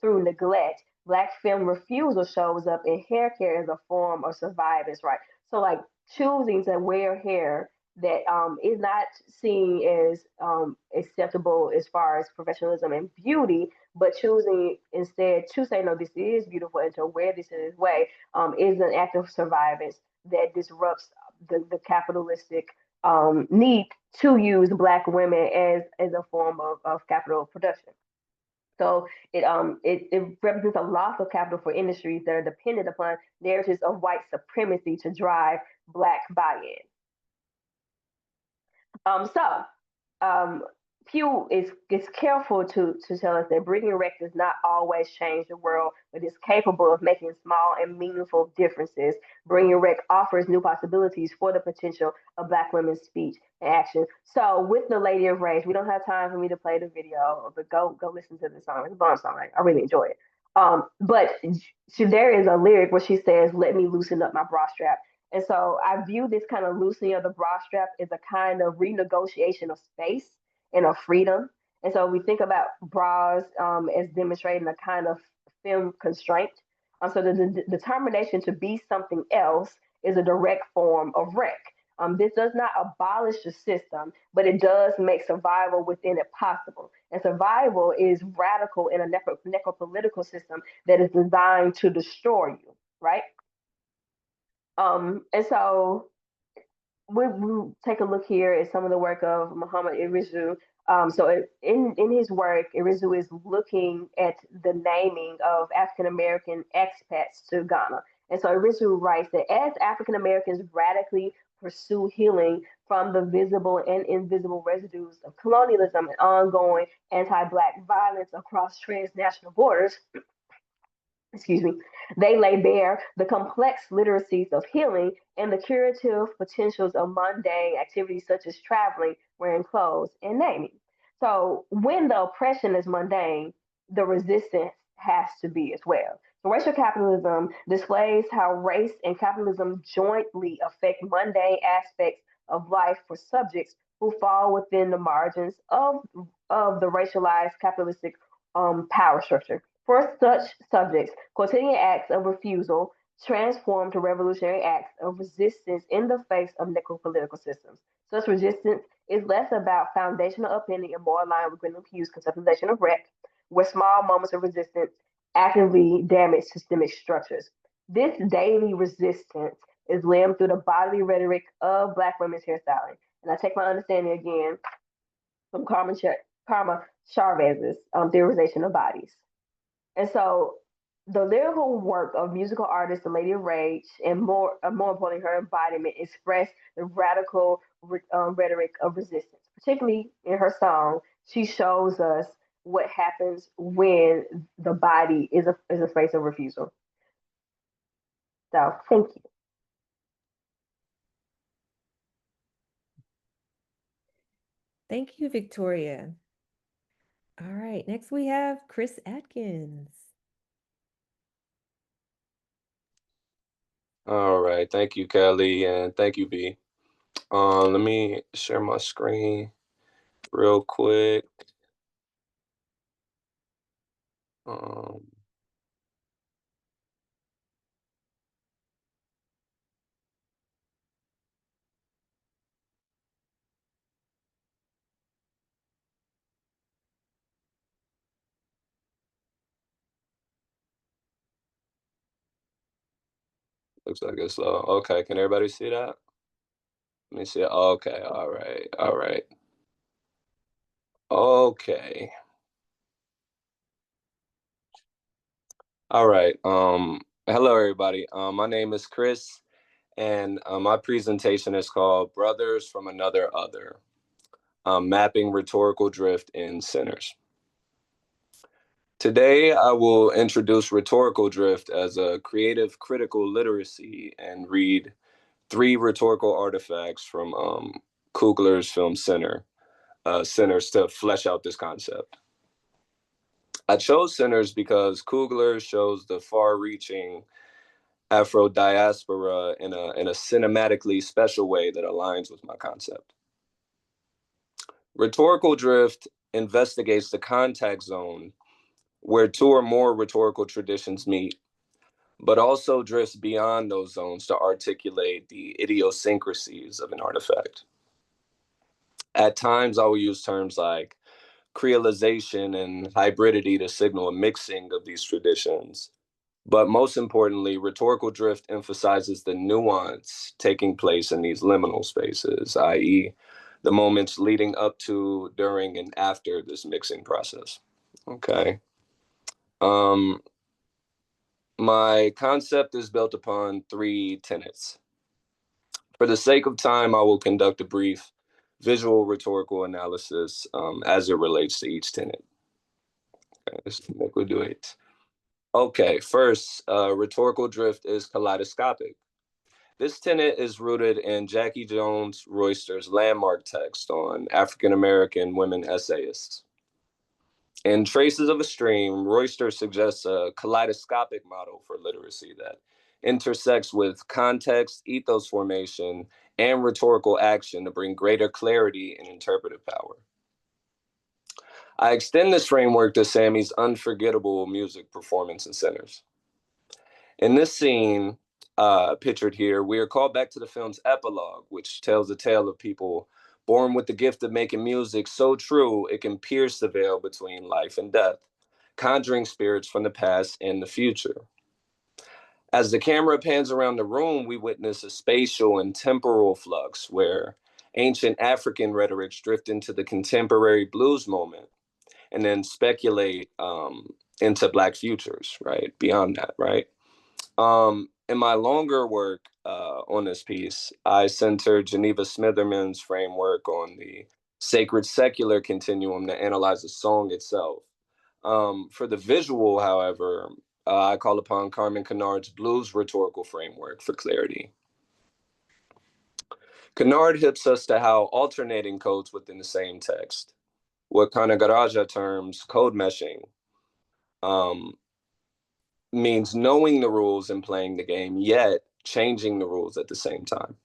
through neglect, Black femme refusal shows up in hair care as a form of survivance, right? So like choosing to wear hair that is not seen as acceptable as far as professionalism and beauty, but choosing instead to say, no, this is beautiful and to wear this in this way is an act of survivance that disrupts the capitalistic need to use Black women as a form of capital production. So it represents a loss of capital for industries that are dependent upon narratives of white supremacy to drive Black buy-in. So um, Pew is careful to tell us that bringing rec does not always change the world, but is capable of making small and meaningful differences. Bringing rec offers new possibilities for the potential of Black women's speech and action. So with the Lady of Rage, we don't have time for me to play the video, but go listen to the song. It's a bomb song. I really enjoy it. But there is a lyric where she says, "Let me loosen up my bra strap." And so I view this kind of loosening of the bra strap as a kind of renegotiation of space and of freedom. And so we think about bras as demonstrating a kind of femme constraint. So the determination to be something else is a direct form of rec. This does not abolish the system, but it does make survival within it possible. And survival is radical in a necropolitical system that is designed to destroy you, right? And so we'll take a look here at some of the work of Muhammad Irizu. In his work, Irizu is looking at the naming of African American expats to Ghana. And so Irizu writes that as African Americans radically pursue healing from the visible and invisible residues of colonialism and ongoing anti-Black violence across transnational borders, excuse me, they lay bare the complex literacies of healing and the curative potentials of mundane activities such as traveling, wearing clothes, and naming. So when the oppression is mundane, the resistance has to be as well. So racial capitalism displays how race and capitalism jointly affect mundane aspects of life for subjects who fall within the margins of the racialized capitalistic power structure. For such subjects, quotidian acts of refusal transform to revolutionary acts of resistance in the face of necropolitical systems. Such resistance is less about foundational opinion and more aligned with Gwendolyn Pugh's conceptualization of rec, where small moments of resistance actively damage systemic structures. This daily resistance is limbed through the bodily rhetoric of Black women's hairstyling. And I take my understanding again from Karma Chavez's theorization of bodies. And so the lyrical work of musical artist, the Lady of Rage, and more importantly, her embodiment express the radical rhetoric of resistance. Particularly in her song, she shows us what happens when the body is a face of refusal. So thank you. Thank you, Victoria. All right, next we have Chris Atkins. All right, thank you, Kelly, and thank you, B. Let me share my screen real quick. Um, Looks like it's low. Okay, can everybody see that? Let me see. Okay, all right, all right. Okay. All right. Hello everybody. My name is Chris, and my presentation is called Brothers from Another Other, Mapping Rhetorical Drift in Sinners. Today, I will introduce rhetorical drift as a creative critical literacy and read 3 rhetorical artifacts from Coogler's film Sinners to flesh out this concept. I chose Sinners because Coogler shows the far-reaching Afro diaspora in a cinematically special way that aligns with my concept. Rhetorical drift investigates the contact zone where 2 or more rhetorical traditions meet, but also drifts beyond those zones to articulate the idiosyncrasies of an artifact. At times, I will use terms like creolization and hybridity to signal a mixing of these traditions, But most importantly, rhetorical drift emphasizes the nuance taking place in these liminal spaces, i.e., the moments leading up to, during, and after this mixing process. Okay. Um, my concept is built upon three tenets. For the sake of time, I will conduct a brief visual rhetorical analysis as it relates to each tenet. Okay, let's do it. Okay, first, rhetorical drift is kaleidoscopic. This tenet is rooted in Jackie Jones Royster's landmark text on African American women essayists. In Traces of a Stream, Royster suggests a kaleidoscopic model for literacy that intersects with context, ethos formation, and rhetorical action to bring greater clarity and interpretive power. I extend this framework to Sammy's unforgettable music performance in Sinners. In this scene, pictured here, we are called back to the film's epilogue, which tells the tale of people born with the gift of making music so true it can pierce the veil between life and death, conjuring spirits from the past and the future. As the camera pans around the room, we witness a spatial and temporal flux where ancient African rhetorics drift into the contemporary blues moment and then speculate into Black futures, right? Beyond that, right? In my longer work on this piece, I center Geneva Smitherman's framework on the sacred secular continuum to analyze the song itself. For the visual, however, I call upon Carmen Kennard's blues rhetorical framework for clarity. Kennard hips us to how alternating codes within the same text, what Kanagaraja terms code meshing, um, means knowing the rules and playing the game, yet changing the rules at the same time.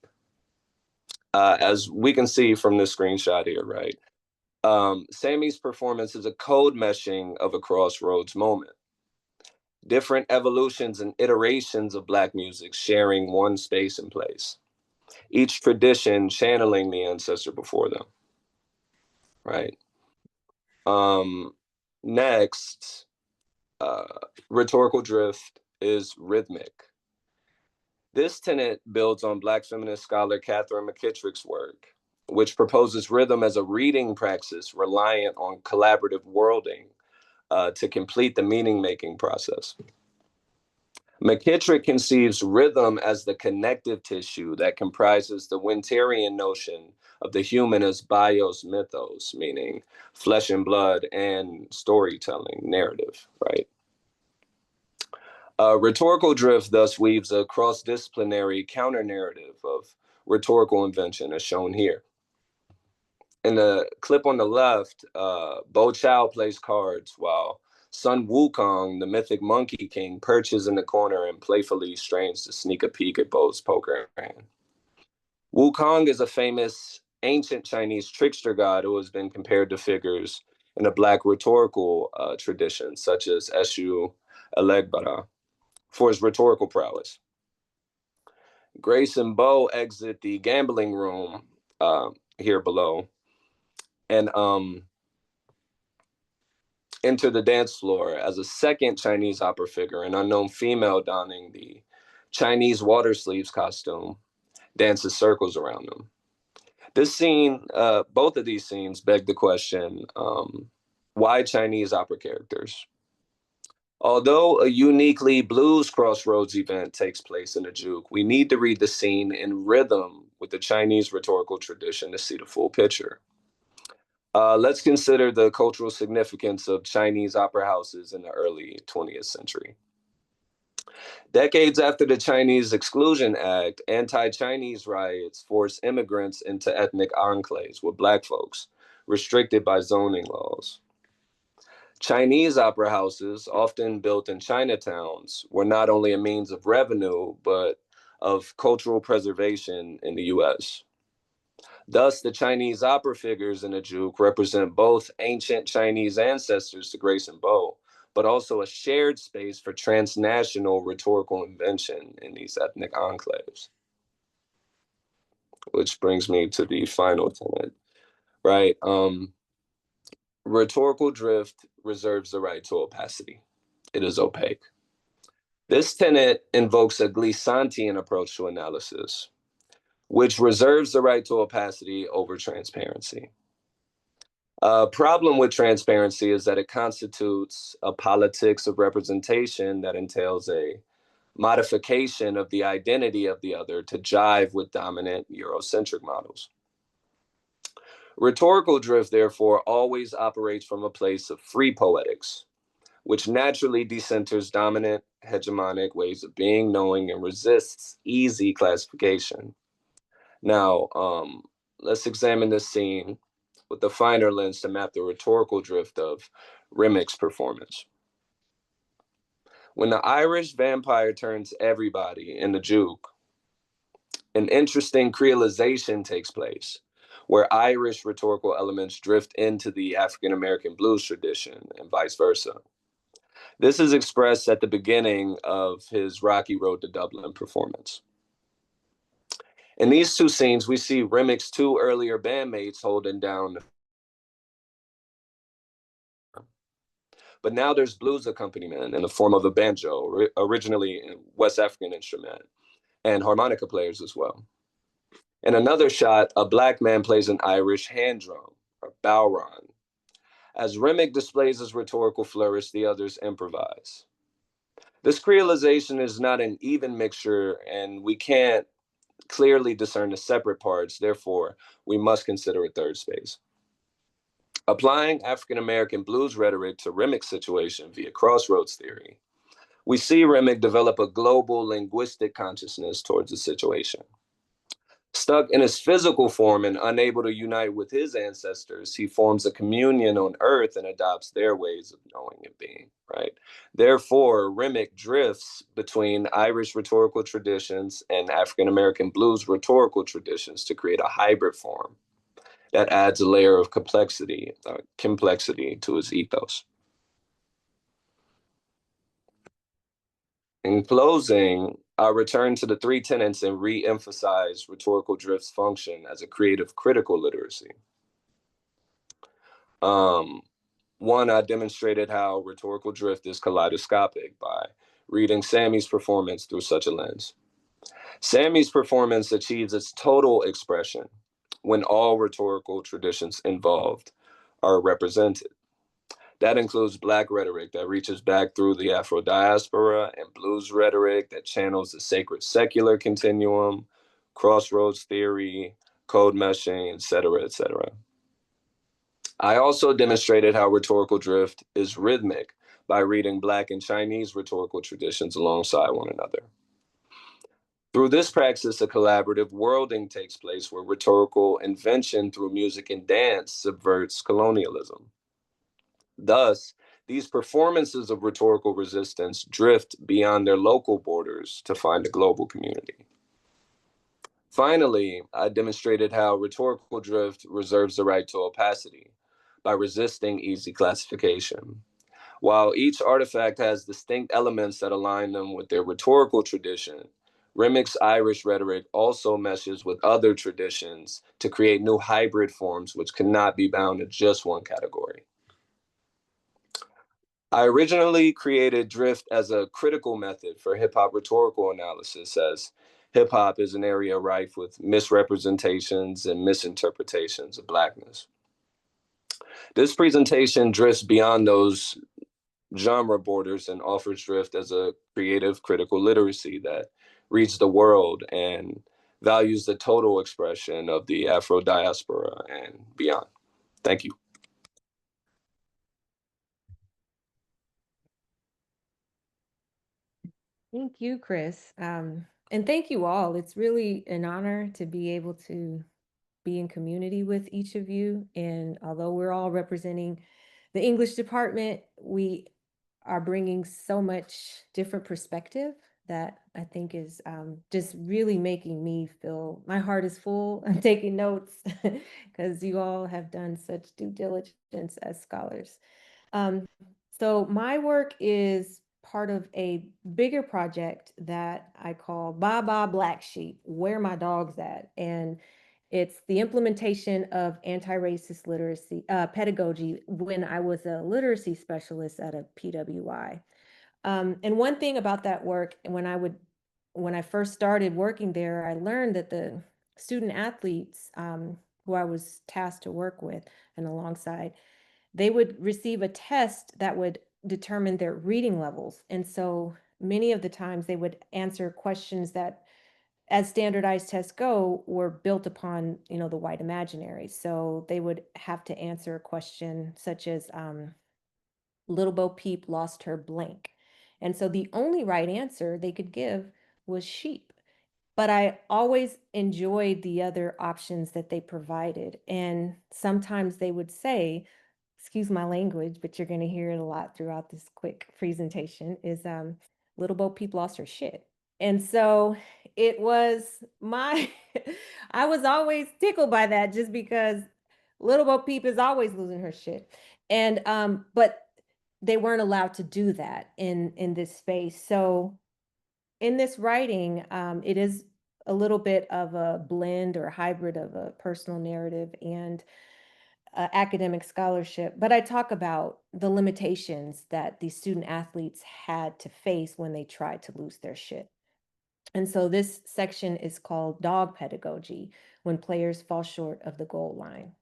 As we can see from this screenshot here, right? Sammy's performance is a code meshing of a crossroads moment. Different evolutions and iterations of Black music sharing one space and place. Each tradition channeling the ancestor before them, right? Next, rhetorical drift is rhythmic. This tenet builds on Black feminist scholar Catherine McKittrick's work, which proposes rhythm as a reading praxis reliant on collaborative worlding to complete the meaning-making process. McKittrick conceives rhythm as the connective tissue that comprises the Winterian notion of the human as bios mythos, meaning flesh and blood, and storytelling, narrative, right? Rhetorical drift thus weaves a cross-disciplinary counter-narrative of rhetorical invention, as shown here. In the clip on the left, Bo Chow plays cards while Sun Wukong, the mythic monkey king, perches in the corner and playfully strains to sneak a peek at Bo's poker hand. Wukong is a famous ancient Chinese trickster god who has been compared to figures in a Black rhetorical tradition, such as Eshu Elegbara, for his rhetorical prowess. Grace and Bo exit the gambling room here below and enter the dance floor as a second Chinese opera figure, an unknown female donning the Chinese water sleeves costume, dances circles around them. This scene, both of these scenes beg the question, why Chinese opera characters? Although a uniquely blues crossroads event takes place in a juke, we need to read the scene in rhythm with the Chinese rhetorical tradition to see the full picture. Let's consider the cultural significance of Chinese opera houses in the early 20th century. Decades after the Chinese Exclusion Act, anti-Chinese riots forced immigrants into ethnic enclaves with Black folks, restricted by zoning laws. Chinese opera houses, often built in Chinatowns, were not only a means of revenue, but of cultural preservation in the US. Thus, the Chinese opera figures in the juke represent both ancient Chinese ancestors to Grace and Bo, but also a shared space for transnational rhetorical invention in these ethnic enclaves. Which brings me to the final tenet, right? Rhetorical drift reserves the right to opacity. It is opaque. This tenet invokes a Glissantian approach to analysis, which reserves the right to opacity over transparency. A problem with transparency is that it constitutes a politics of representation that entails a modification of the identity of the other to jive with dominant Eurocentric models. Rhetorical drift, therefore, always operates from a place of free poetics, which naturally decenters dominant hegemonic ways of being, knowing, and resists easy classification. Now, let's examine this scene with a finer lens to map the rhetorical drift of Remick's performance. When the Irish vampire turns everybody in the juke, an interesting creolization takes place, where Irish rhetorical elements drift into the African American blues tradition and vice versa. This is expressed at the beginning of his Rocky Road to Dublin performance. In these two scenes, we see Remick's two earlier bandmates holding down, but now there's blues accompaniment in the form of a banjo, originally a West African instrument, and harmonica players as well. In another shot, a black man plays an Irish hand drum, or bowron. As Remick displays his rhetorical flourish, the others improvise. This creolization is not an even mixture, and we can't clearly discern the separate parts. Therefore, we must consider a third space. Applying African American blues rhetoric to Remick's situation via crossroads theory, we see Remick develop a global linguistic consciousness towards the situation. Stuck in his physical form and unable to unite with his ancestors, he forms a communion on earth and adopts their ways of knowing and being, right? Therefore, Remick drifts between Irish rhetorical traditions and African American blues rhetorical traditions to create a hybrid form that adds a layer of complexity to his ethos. In closing, I'll return to the three tenets and re-emphasize rhetorical drift's function as a creative critical literacy. One, I demonstrated how rhetorical drift is kaleidoscopic by reading Sammy's performance through such a lens. Sammy's performance achieves its total expression when all rhetorical traditions involved are represented. That includes Black rhetoric that reaches back through the Afro diaspora and blues rhetoric that channels the sacred secular continuum, crossroads theory, code meshing, et cetera, et cetera. I also demonstrated how rhetorical drift is rhythmic by reading Black and Chinese rhetorical traditions alongside one another. Through this praxis, a collaborative worlding takes place where rhetorical invention through music and dance subverts colonialism. Thus, these performances of rhetorical resistance drift beyond their local borders to find a global community. Finally, I demonstrated how rhetorical drift reserves the right to opacity by resisting easy classification. While each artifact has distinct elements that align them with their rhetorical tradition, Remick's Irish rhetoric also meshes with other traditions to create new hybrid forms which cannot be bound to just one category. I originally created drift as a critical method for hip hop rhetorical analysis, as hip hop is an area rife with misrepresentations and misinterpretations of Blackness. This presentation drifts beyond those genre borders and offers drift as a creative critical literacy that reads the world and values the total expression of the Afro diaspora and beyond. Thank you. Thank you, Chris. And thank you all. It's really an honor to be able to be in community with each of you. And although we're all representing the English department, we are bringing so much different perspective that I think is just really making me feel my heart is full. I'm taking notes because you all have done such due diligence as scholars. So my work is part of a bigger project that I call Baba Black Sheep, Where My Dog's At. And it's the implementation of anti-racist literacy pedagogy when I was a literacy specialist at a PWI. And one thing about that work, when I first started working there, I learned that the student athletes, who I was tasked to work with and alongside, they would receive a test that would determine their reading levels. And so many of the times they would answer questions that, as standardized tests go, were built upon, the white imaginary. So they would have to answer a question such as, Little Bo Peep lost her blank. And so the only right answer they could give was sheep. But I always enjoyed the other options that they provided. And sometimes they would say, excuse my language, but you're going to hear it a lot throughout this quick presentation, is Little Bo Peep lost her shit. And so it was my, I was always tickled by that just because Little Bo Peep is always losing her shit. And, but they weren't allowed to do that in this space. So in this writing, it is a little bit of a blend or hybrid of a personal narrative and academic scholarship, but I talk about the limitations that these student athletes had to face when they tried to lose their shit. And so this section is called Dog Pedagogy, when players fall short of the goal line.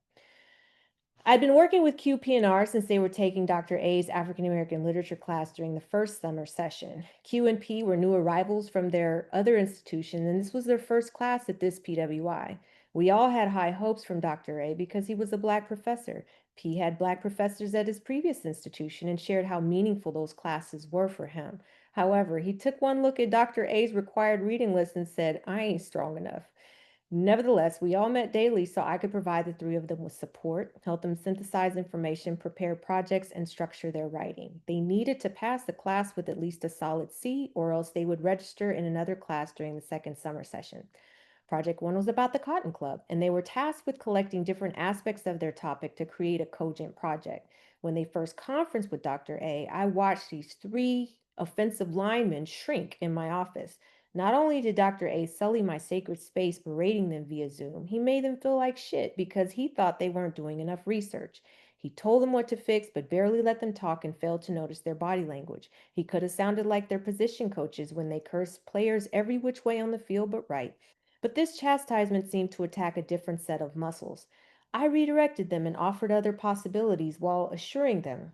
I'd been working with QP&R since they were taking Dr. A's African American literature class during the first summer session. Q and P were new arrivals from their other institution, and this was their first class at this PWI. We all had high hopes from Dr. A because he was a Black professor. P had Black professors at his previous institution and shared how meaningful those classes were for him. However, he took one look at Dr. A's required reading list and said, I ain't strong enough. Nevertheless, we all met daily so I could provide the three of them with support, help them synthesize information, prepare projects, and structure their writing. They needed to pass the class with at least a solid C, or else they would register in another class during the second summer session. Project one was about the Cotton Club, and they were tasked with collecting different aspects of their topic to create a cogent project. When they first conferenced with Dr. A, I watched these three offensive linemen shrink in my office. Not only did Dr. A sully my sacred space berating them via Zoom, he made them feel like shit because he thought they weren't doing enough research. He told them what to fix, but barely let them talk and failed to notice their body language. He could have sounded like their position coaches when they cursed players every which way on the field but right. But this chastisement seemed to attack a different set of muscles. I redirected them and offered other possibilities while assuring them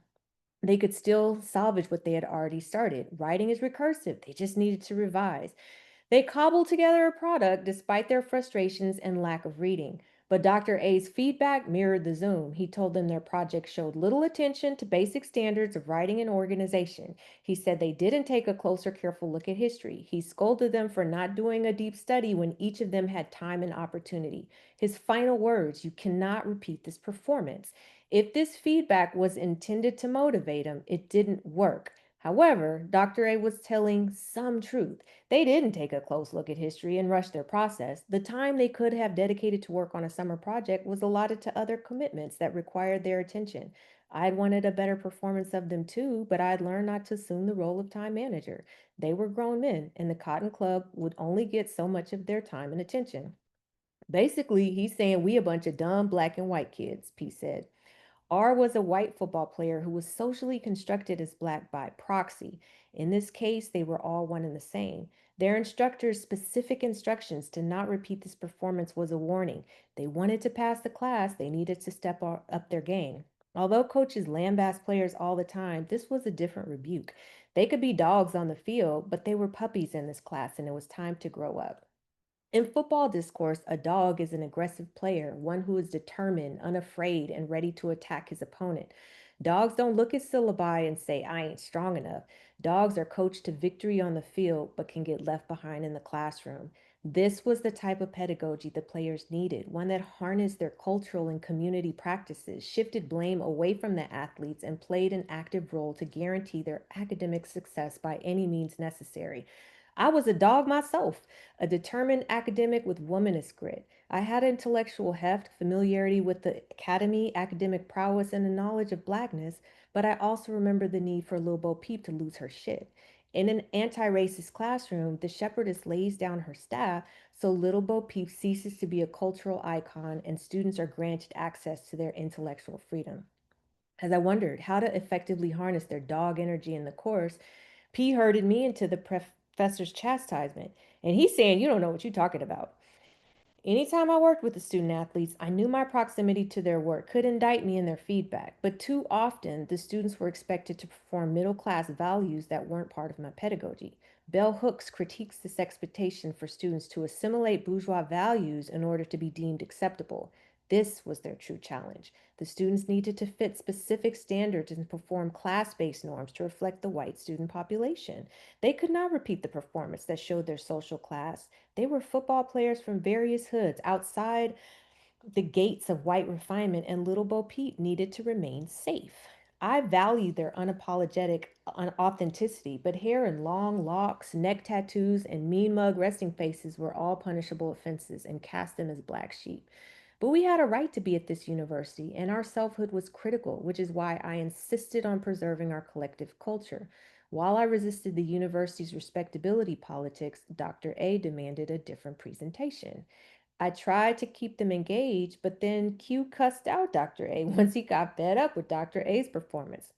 they could still salvage what they had already started. Writing is recursive, they just needed to revise. They cobbled together a product despite their frustrations and lack of reading. But Dr. A's feedback mirrored the Zoom. He told them their project showed little attention to basic standards of writing and organization. He said they didn't take a closer, careful look at history. He scolded them for not doing a deep study when each of them had time and opportunity. His final words, you cannot repeat this performance. If this feedback was intended to motivate him, it didn't work. However, Dr. A was telling some truth. They didn't take a close look at history and rush their process. The time they could have dedicated to work on a summer project was allotted to other commitments that required their attention. I'd wanted a better performance of them too, but I'd learned not to assume the role of time manager. They were grown men, and the Cotton Club would only get so much of their time and attention. Basically, he's saying we a bunch of dumb black and white kids, P said. R was a white football player who was socially constructed as black by proxy. In this case, they were all one and the same. Their instructor's specific instructions to not repeat this performance was a warning. They wanted to pass the class, they needed to step up their game. Although coaches lambast players all the time, this was a different rebuke. They could be dogs on the field, but they were puppies in this class, and it was time to grow up. In football discourse, a dog is an aggressive player, one who is determined, unafraid, and ready to attack his opponent. Dogs don't look at syllabi and say, I ain't strong enough. Dogs are coached to victory on the field, but can get left behind in the classroom. This was the type of pedagogy the players needed, one that harnessed their cultural and community practices, shifted blame away from the athletes, and played an active role to guarantee their academic success by any means necessary. I was a dog myself, a determined academic with womanist grit. I had intellectual heft, familiarity with the academy, academic prowess, and a knowledge of blackness, but I also remember the need for Lil Bo Peep to lose her shit. In an anti-racist classroom, the shepherdess lays down her staff so Little Bo Peep ceases to be a cultural icon and students are granted access to their intellectual freedom. As I wondered how to effectively harness their dog energy in the course, P herded me into the professor's chastisement, and he's saying, "You don't know what you're talking about." Anytime I worked with the student athletes, I knew my proximity to their work could indict me in their feedback, but too often the students were expected to perform middle class values that weren't part of my pedagogy. Bell Hooks critiques this expectation for students to assimilate bourgeois values in order to be deemed acceptable. This was their true challenge. The students needed to fit specific standards and perform class based norms to reflect the white student population. They could not repeat the performance that showed their social class. They were football players from various hoods outside the gates of white refinement, and Little Bo Peep needed to remain safe. I valued their unapologetic authenticity, but hair and long locks, neck tattoos, and mean mug resting faces were all punishable offenses and cast them as black sheep. But we had a right to be at this university, and our selfhood was critical, which is why I insisted on preserving our collective culture. While I resisted the university's respectability politics, Dr. A demanded a different presentation. I tried to keep them engaged, but then Q cussed out Dr. A once he got fed up with Dr. A's performance.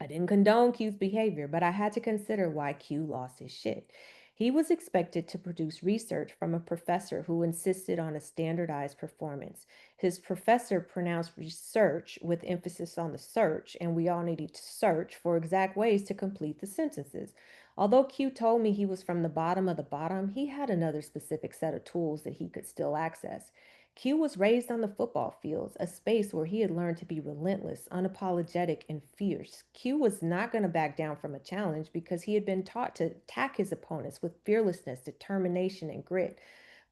I didn't condone Q's behavior, but I had to consider why Q lost his shit. He was expected to produce research from a professor who insisted on a standardized performance. His professor pronounced research with emphasis on the search, and we all needed to search for exact ways to complete the sentences. Although Q told me he was from the bottom of the bottom, he had another specific set of tools that he could still access. Q was raised on the football fields, a space where he had learned to be relentless, unapologetic, and fierce. Q was not going to back down from a challenge because he had been taught to attack his opponents with fearlessness, determination, and grit.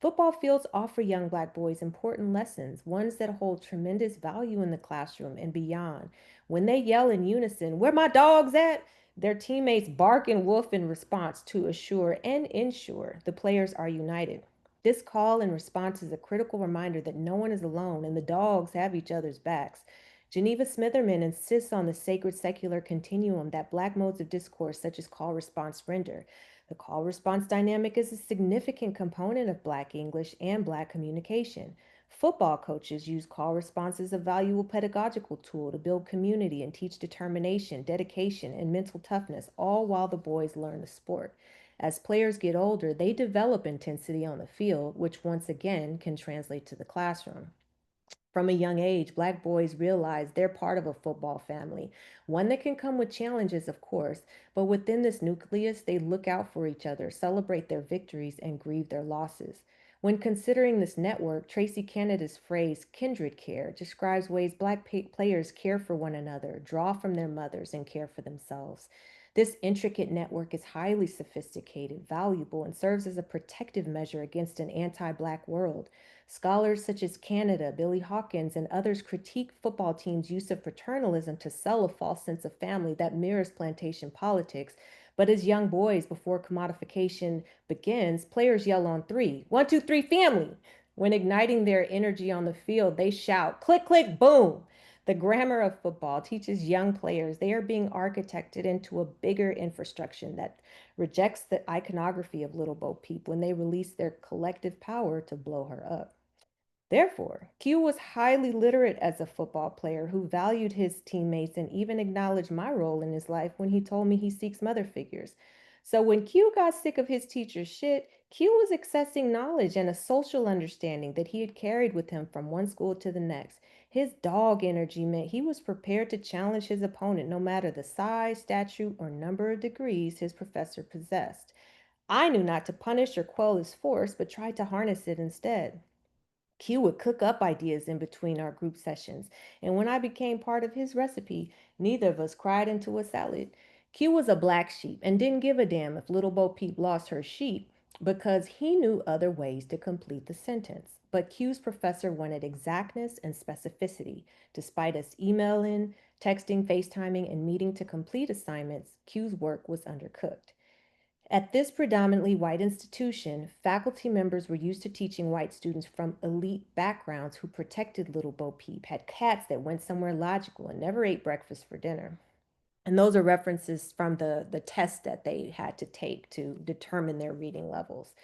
Football fields offer young black boys important lessons, ones that hold tremendous value in the classroom and beyond. When they yell in unison, "Where my dogs at?" their teammates bark and woof in response to assure and ensure the players are united. This call and response is a critical reminder that no one is alone and the dogs have each other's backs. Geneva Smitherman insists on the sacred secular continuum that black modes of discourse, such as call response, render. The call response dynamic is a significant component of black English and black communication. Football coaches use call response as a valuable pedagogical tool to build community and teach determination, dedication, and mental toughness, all while the boys learn the sport. As players get older, they develop intensity on the field, which once again can translate to the classroom. From a young age, black boys realize they're part of a football family, one that can come with challenges, of course, but within this nucleus, they look out for each other, celebrate their victories, and grieve their losses. When considering this network, Tracy Canada's phrase kindred care describes ways black players care for one another, draw from their mothers, and care for themselves. This intricate network is highly sophisticated, valuable, and serves as a protective measure against an anti black world. Scholars such as Canada, Billy Hawkins, and others critique football teams' use of paternalism to sell a false sense of family that mirrors plantation politics. But as young boys, before commodification begins, players yell on three: "One, two, three, family." When igniting their energy on the field, they shout, "Click, click, boom." The grammar of football teaches young players they are being architected into a bigger infrastructure that rejects the iconography of Little Bo Peep when they release their collective power to blow her up. Therefore, Q was highly literate as a football player who valued his teammates and even acknowledged my role in his life when he told me he seeks mother figures. So when Q got sick of his teacher's shit, Q was accessing knowledge and a social understanding that he had carried with him from one school to the next. His dog energy meant he was prepared to challenge his opponent no matter the size, stature, or number of degrees his professor possessed. I knew not to punish or quell his force, but tried to harness it instead. Q would cook up ideas in between our group sessions, and when I became part of his recipe, neither of us cried into a salad. Q was a black sheep and didn't give a damn if Little Bo Peep lost her sheep because he knew other ways to complete the sentence. But Q's professor wanted exactness and specificity. Despite us emailing, texting, FaceTiming, and meeting to complete assignments, Q's work was undercooked. At this predominantly white institution, faculty members were used to teaching white students from elite backgrounds who protected Little Bo Peep, had cats that went somewhere logical, and never ate breakfast for dinner. And those are references from the test that they had to take to determine their reading levels.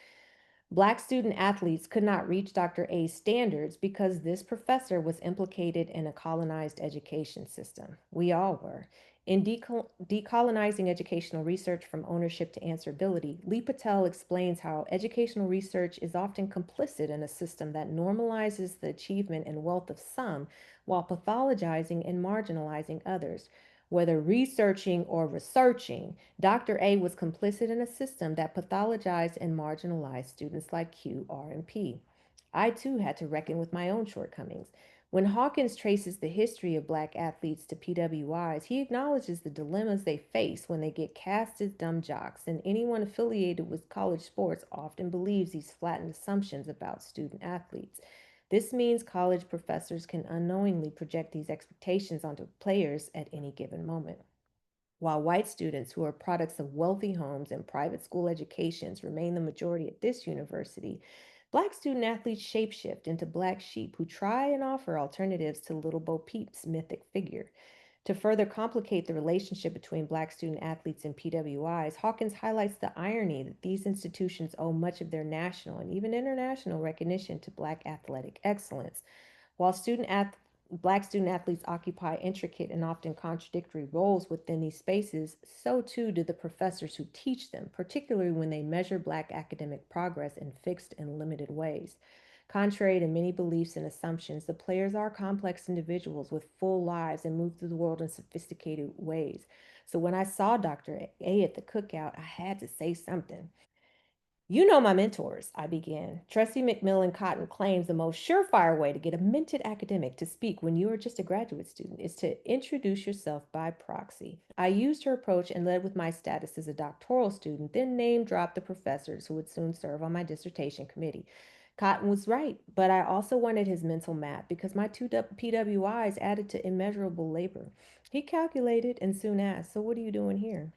Black student athletes could not reach Dr. A's standards because this professor was implicated in a colonized education system. We all were. In decolonizing educational research from ownership to answerability, Lee Patel explains how educational research is often complicit in a system that normalizes the achievement and wealth of some while pathologizing and marginalizing others. Whether researching or researching, Dr. A was complicit in a system that pathologized and marginalized students like Q, R, and P. I too had to reckon with my own shortcomings. When Hawkins traces the history of black athletes to PWIs, he acknowledges the dilemmas they face when they get cast as dumb jocks, and anyone affiliated with college sports often believes these flattened assumptions about student athletes. This means college professors can unknowingly project these expectations onto players at any given moment. While white students who are products of wealthy homes and private school educations remain the majority at this university, black student athletes shapeshift into black sheep who try and offer alternatives to Little Bo Peep's mythic figure. To further complicate the relationship between black student athletes and PWIs, Hawkins highlights the irony that these institutions owe much of their national and even international recognition to black athletic excellence. While Black student athletes occupy intricate and often contradictory roles within these spaces, so too do the professors who teach them, particularly when they measure Black academic progress in fixed and limited ways. Contrary to many beliefs and assumptions, the players are complex individuals with full lives and move through the world in sophisticated ways. So when I saw Dr. A at the cookout, I had to say something. You know my mentors, I began. Tressie McMillan Cotton claims the most surefire way to get a minted academic to speak when you are just a graduate student is to introduce yourself by proxy. I used her approach and led with my status as a doctoral student, then name dropped the professors who would soon serve on my dissertation committee. Cotton was right, but I also wanted his mental map because my two PWIs added to immeasurable labor. He calculated and soon asked, "So, what are you doing here?"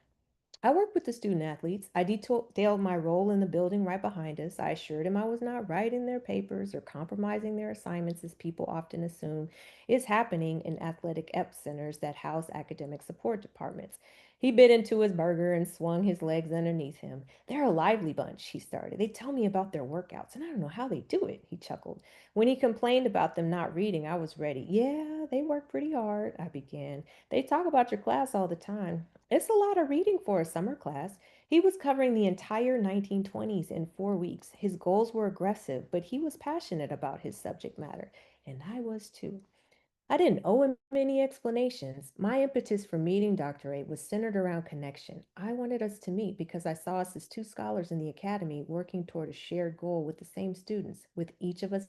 I worked with the student athletes. I detailed my role in the building right behind us. I assured him I was not writing their papers or compromising their assignments, as people often assume is happening in athletic epicenters that house academic support departments. He bit into his burger and swung his legs underneath him. "They're a lively bunch," he started. "They tell me about their workouts, and I don't know how they do it," he chuckled. When he complained about them not reading, I was ready. "Yeah, they work pretty hard," I began. "They talk about your class all the time." "It's a lot of reading for a summer class." He was covering the entire 1920s in 4 weeks. His goals were aggressive, but he was passionate about his subject matter, and I was too. I didn't owe him any explanations. My impetus for meeting Dr. A was centered around connection. I wanted us to meet because I saw us as two scholars in the academy working toward a shared goal with the same students, with each of us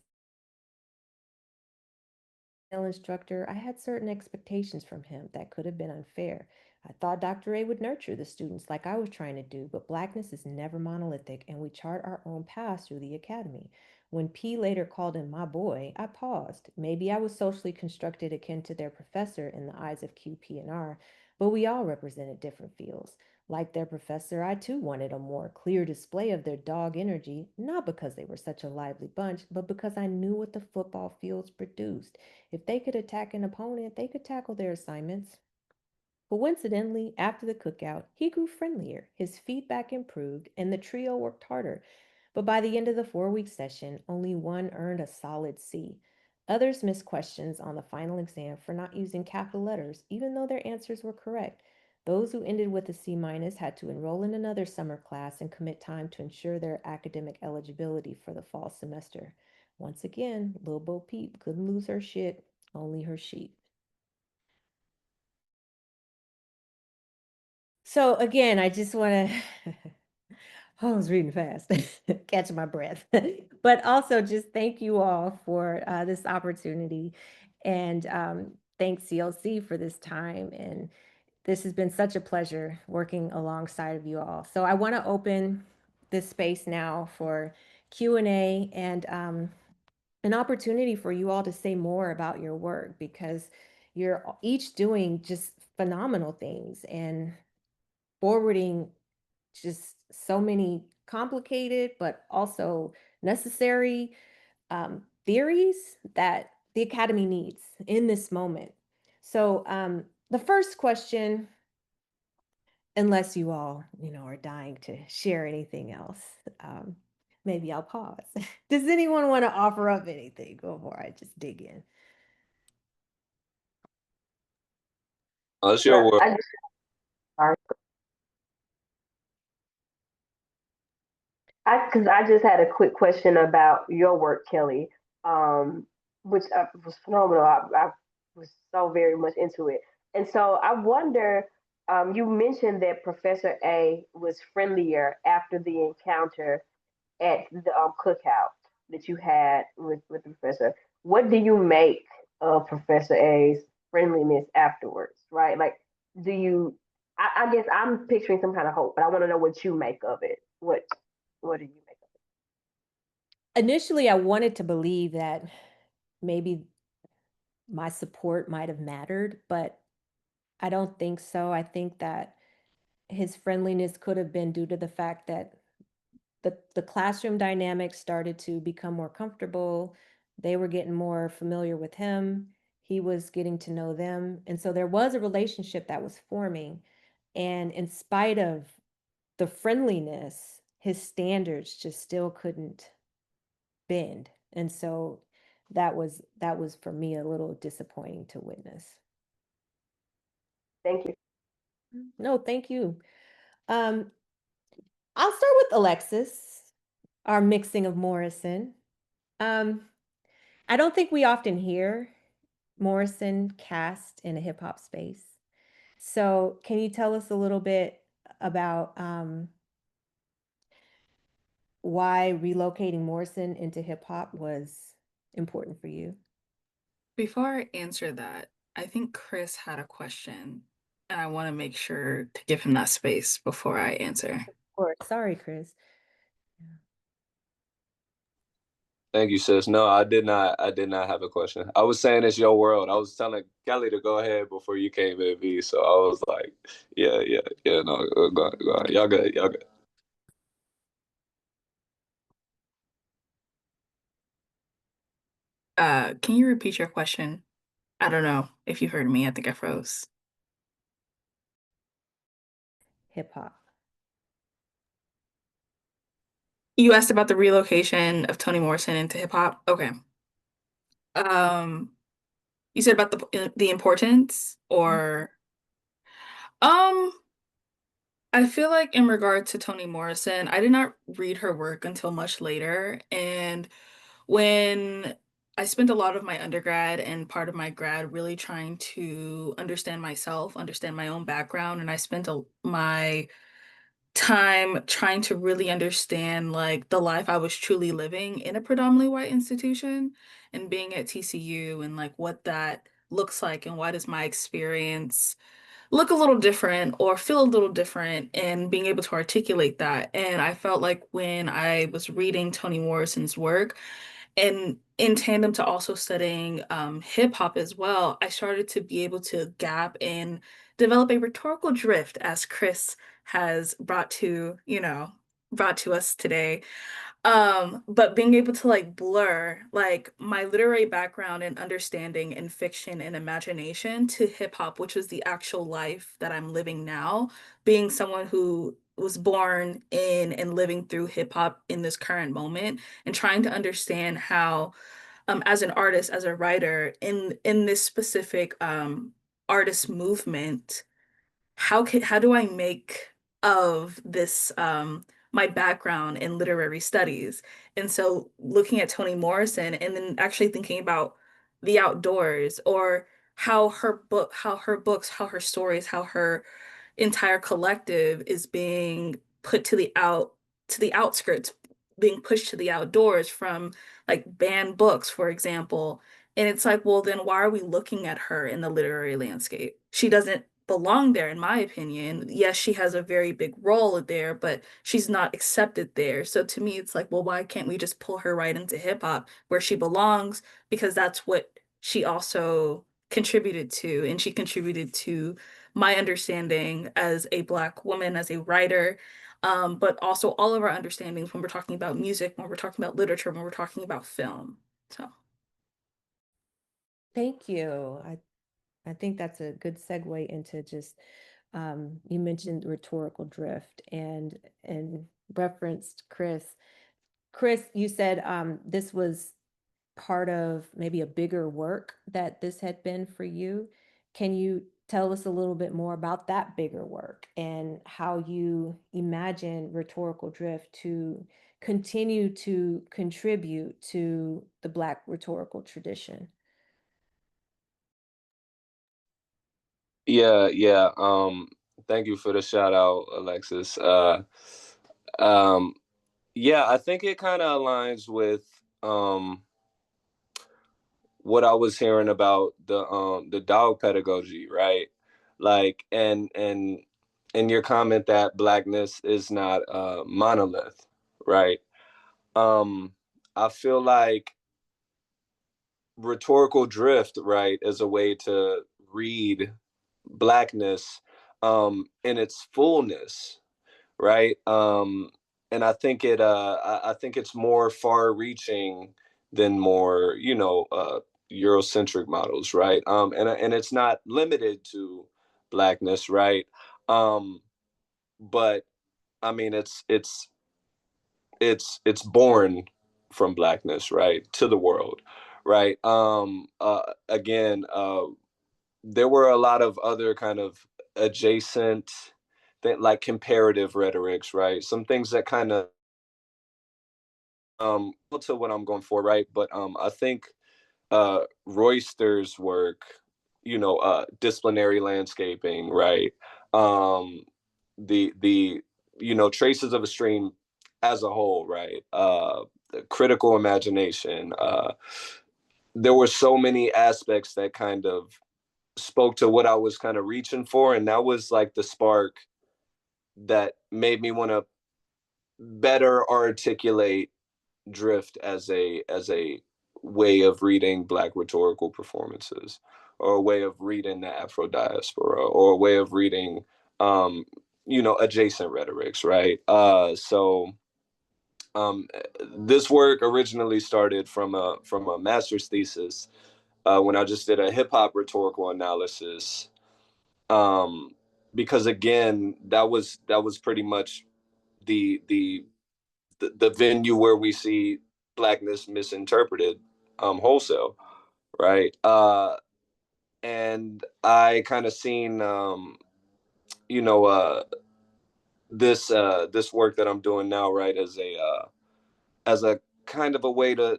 instructor, I had certain expectations from him that could have been unfair. I thought Dr. A would nurture the students like I was trying to do, but blackness is never monolithic, and we chart our own paths through the academy. When P later called him my boy, I paused. Maybe I was socially constructed akin to their professor in the eyes of Q, P, and R, but we all represented different fields. Like their professor, I too wanted a more clear display of their dog energy, not because they were such a lively bunch, but because I knew what the football fields produced. If they could attack an opponent, they could tackle their assignments. Coincidentally, after the cookout, he grew friendlier, his feedback improved, and the trio worked harder. But by the end of the 4 week session, only one earned a solid C. Others missed questions on the final exam for not using capital letters, even though their answers were correct. Those who ended with a C minus had to enroll in another summer class and commit time to ensure their academic eligibility for the fall semester. Once again, Lil Bo Peep couldn't lose her shit, only her sheep. So again, I just want to I was reading fast, catching my breath. But also just thank you all for this opportunity. And thanks CLC for this time. And this has been such a pleasure working alongside of you all. So I want to open this space now for Q&A and an opportunity for you all to say more about your work because you're each doing just phenomenal things and forwarding just so many complicated but also necessary theories that the academy needs in this moment. So the first question, unless you all are dying to share anything else, um, maybe I'll pause. Does anyone want to offer up anything before I just dig in? That's No, your world. I just sorry. Because I just had a quick question about your work, Kelly, which was phenomenal. I was so very much into it, and so I wonder. You mentioned that Professor A was friendlier after the encounter at the cookout that you had with the professor. What do you make of Professor A's friendliness afterwards? Right? Like, do you? I guess I'm picturing some kind of hope, but I want to know what you make of it. What do you make of Initially, I wanted to believe that maybe my support might have mattered, but I don't think so. I think that his friendliness could have been due to the fact that the classroom dynamics started to become more comfortable. They were getting more familiar with him. He was getting to know them. And so there was a relationship that was forming. And in spite of the friendliness, his standards just still couldn't bend. And so that was for me a little disappointing to witness. it? Thank you. No, thank you. Um, I'll start with Alexis, our mixing of Morrison. Um, I don't think we often hear Morrison cast in a hip hop space. So, can you tell us a little bit about why relocating Morrison into hip hop was important for you? Before I answer that, I think Chris had a question, and I want to make sure to give him that space before I answer. Or sorry, Chris. Thank you, sis. No, I did not. I did not have a question. I was saying it's your world. I was telling Kelly to go ahead before you came in, V. So I was like, yeah, yeah, yeah. No, go on. Y'all good. Y'all good. Can you repeat your question? I don't know if you heard me. I think I froze. Hip hop. You asked about the relocation of Toni Morrison into hip hop. Okay. Um, you said about the importance or um I feel like in regard to Toni Morrison, I did not read her work until much later. And when I spent a lot of my undergrad and part of my grad really trying to understand myself, understand my own background, and I spent my time trying to really understand like the life I was truly living in a predominantly white institution and being at TCU and like what that looks like and why does my experience look a little different or feel a little different and being able to articulate that. And I felt like when I was reading Toni Morrison's work and in tandem to also studying hip hop as well, I started to be able to gap and develop a rhetorical drift as Chris has brought to us today, but being able to like blur like my literary background and understanding in fiction and imagination to hip hop, which is the actual life that I'm living now, being someone who was born in and living through hip hop in this current moment and trying to understand how as an artist, as a writer in this specific artist movement how do I make of this my background in literary studies? And so looking at Toni Morrison and then actually thinking about the outdoors or how her books, how her stories, how her entire collective is being put to the outskirts, being pushed to the outdoors from like banned books, for example. And it's like, well, then why are we looking at her in the literary landscape? She doesn't belong there, in my opinion. Yes, she has a very big role there, but she's not accepted there. So to me, it's like, well, why can't we just pull her right into hip hop where she belongs? Because that's what she also contributed to. And she contributed to my understanding as a Black woman, as a writer, but also all of our understandings when we're talking about music, when we're talking about literature, when we're talking about film. So. Thank you. I think that's a good segue into just you mentioned rhetorical drift and referenced Chris. Chris, you said this was part of maybe a bigger work that this had been for you. Can you tell us a little bit more about that bigger work and how you imagine rhetorical drift to continue to contribute to the Black rhetorical tradition? Yeah. Thank you for the shout out, Alexis. Um, yeah, I think it kind of aligns with what I was hearing about the dog pedagogy, right? Like, and your comment that blackness is not a monolith, right? Um, I feel like rhetorical drift, right, is a way to read blackness in its fullness, right? And I think I think it's more far reaching than more, Eurocentric models, right? And it's not limited to blackness, right? Um, but I mean it's born from blackness, right, to the world, right? Again, there were a lot of other kind of adjacent like comparative rhetorics, right? Some things that kind of to what I'm going for, right? But I think Royster's work, disciplinary landscaping, right? Um, the traces of a stream as a whole, right? Critical imagination. There were so many aspects that kind of spoke to what I was kind of reaching for, and that was like the spark that made me want to better articulate drift as a way of reading Black rhetorical performances, or a way of reading the Afro diaspora, or a way of reading adjacent rhetorics, right? Um, this work originally started from a master's thesis, when I just did a hip hop rhetorical analysis, um, because again, that was pretty much the venue where we see blackness misinterpreted wholesale, right? And I kind of seen you know this work that I'm doing now, right, as a kind of a way to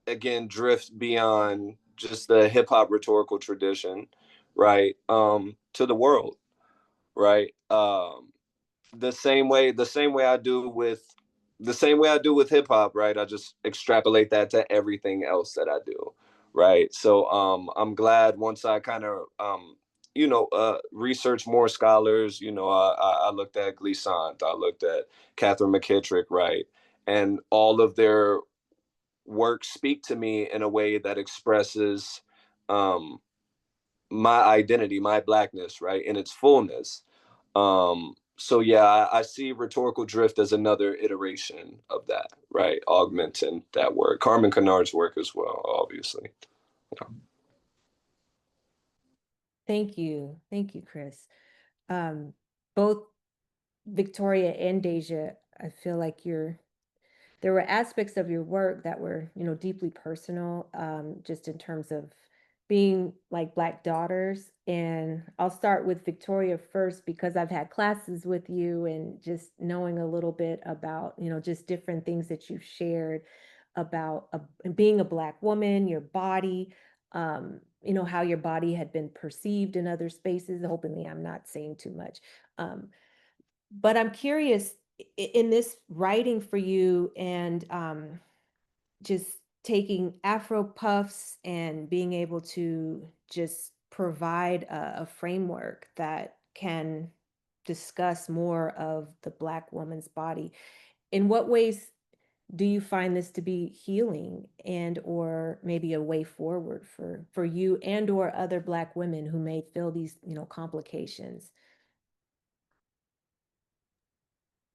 again drift beyond just the hip hop rhetorical tradition, right, to the world, right? The same way I do with hip hop, right? I just extrapolate that to everything else that I do, right? So I'm glad once I kind of research more scholars. I looked at Glissant, I looked at Catherine McKittrick, right, and all of their work speak to me in a way that expresses um, my identity, my blackness, right, in its fullness. So yeah, I see rhetorical drift as another iteration of that, right? Augmenting that work. Carmen Kennard's work as well, obviously. Thank you. Thank you, Chris. Both Victoria and Deja, I feel like there were aspects of your work that were, deeply personal, just in terms of being like Black daughters. And I'll start with Victoria first because I've had classes with you and just knowing a little bit about, just different things that you've shared about being a Black woman, your body, how your body had been perceived in other spaces. Hopefully, I'm not saying too much. Um, but I'm curious in this writing for you and just taking Afro puffs and being able to just provide a framework that can discuss more of the Black woman's body. In what ways do you find this to be healing and or maybe a way forward for you and or other Black women who may feel these, complications?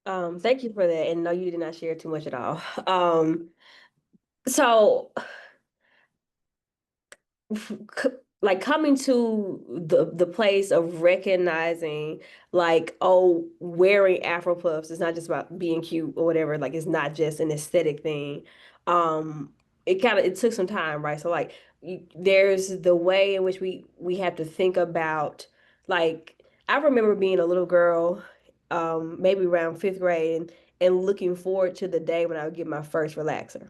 Thank you for that. And no, you did not share too much at all. So like coming to the place of recognizing like, oh, wearing Afro puffs is not just about being cute or whatever, like it's not just an aesthetic thing. um it took some time, right? So like there's the way in which we have to think about, like, I remember being a little girl, maybe around fifth grade, and looking forward to the day when I would get my first relaxer.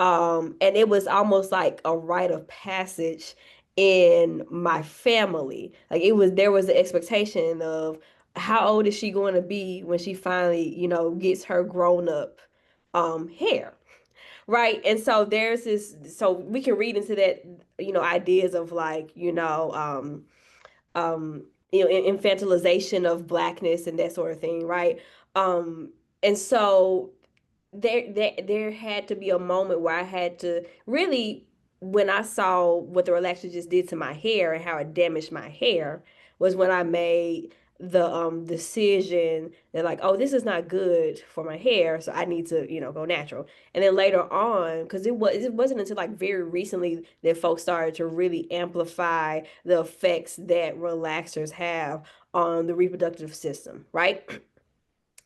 And it was almost like a rite of passage in my family. Like there was the expectation of how old is she going to be when she finally, gets her grown up hair. Right. And so there's this, so we can read into that, ideas of like, infantilization of blackness and that sort of thing, right? And so there had to be a moment where I had to really, when I saw what the relaxer just did to my hair and how it damaged my hair, was when I made the decision that, like, oh, this is not good for my hair, so I need to, go natural. And then later on, because it wasn't until like very recently that folks started to really amplify the effects that relaxers have on the reproductive system, right?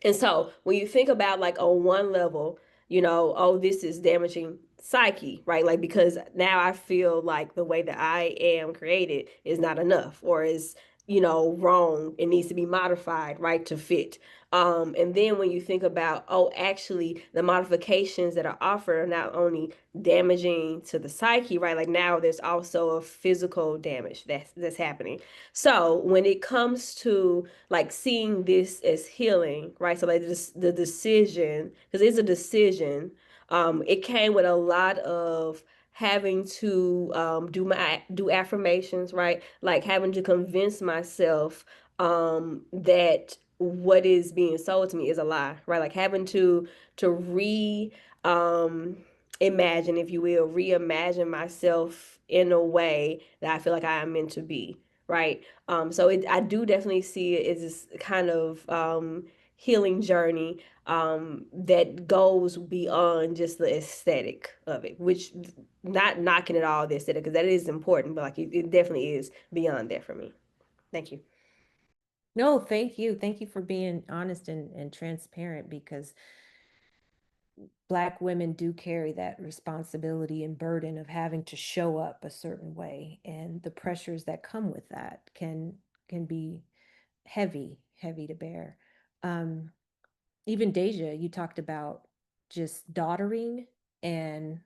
And so when you think about, like, on one level, oh, this is damaging psyche, right? Like, because now I feel like the way that I am created is not enough, or is, wrong. It needs to be modified, right, to fit. And then when you think about, oh, actually the modifications that are offered are not only damaging to the psyche, right? Like now there's also a physical damage that's happening. So when it comes to like seeing this as healing, right? So like the decision, because it's a decision. It came with a lot of having to do affirmations, right? Like having to convince myself that what is being sold to me is a lie, right? Like having to um imagine, if you will, reimagine myself in a way that I feel like I am meant to be, right? So I do definitely see it as this kind of healing journey that goes beyond just the aesthetic of it, which, not knocking at all the aesthetic, because that is important, but like it definitely is beyond that for me. Thank you. No, thank you. Thank you for being honest and transparent, because Black women do carry that responsibility and burden of having to show up a certain way, and the pressures that come with that can be heavy to bear. Um, Even Deja, you talked about just daughtering and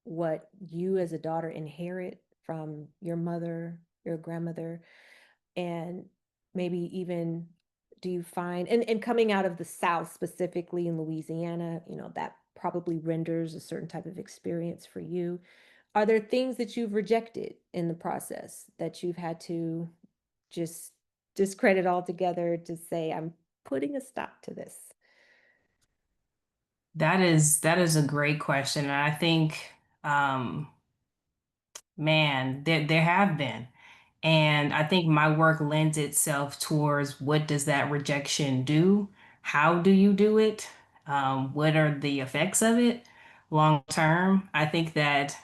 what you as a daughter inherit from your mother, your grandmother, and maybe even, do you find, and coming out of the South, specifically in Louisiana, that probably renders a certain type of experience for you. Are there things that you've rejected in the process that you've had to just discredit altogether to say, I'm putting a stop to this? That is a great question. And I think, um, man, there have been. And I think my work lends itself towards what does that rejection do? How do you do it? What are the effects of it long term? I think that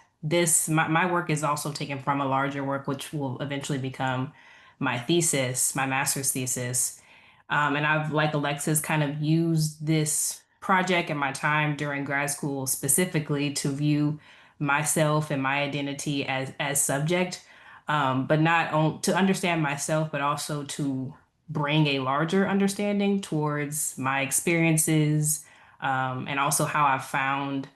my work is also taken from a larger work, which will eventually become my thesis, my master's thesis. And I've, like Alexis, kind of used this project and my time during grad school specifically to view myself and my identity as subject, but not on, to understand myself, but also to bring a larger understanding towards my experiences, and also how I've found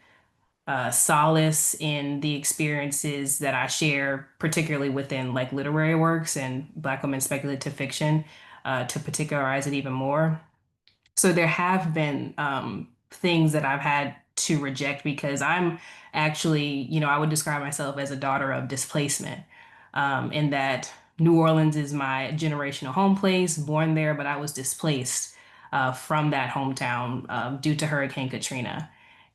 solace in the experiences that I share, particularly within like literary works and Black women speculative fiction, to particularize it even more. So there have been things that I've had to reject because I'm actually, I would describe myself as a daughter of displacement, in that New Orleans is my generational home place, born there, but I was displaced from that hometown due to Hurricane Katrina.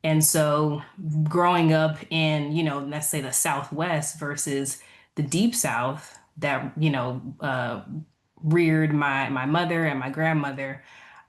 And so growing up in, let's say the Southwest versus the Deep South that, reared my mother and my grandmother,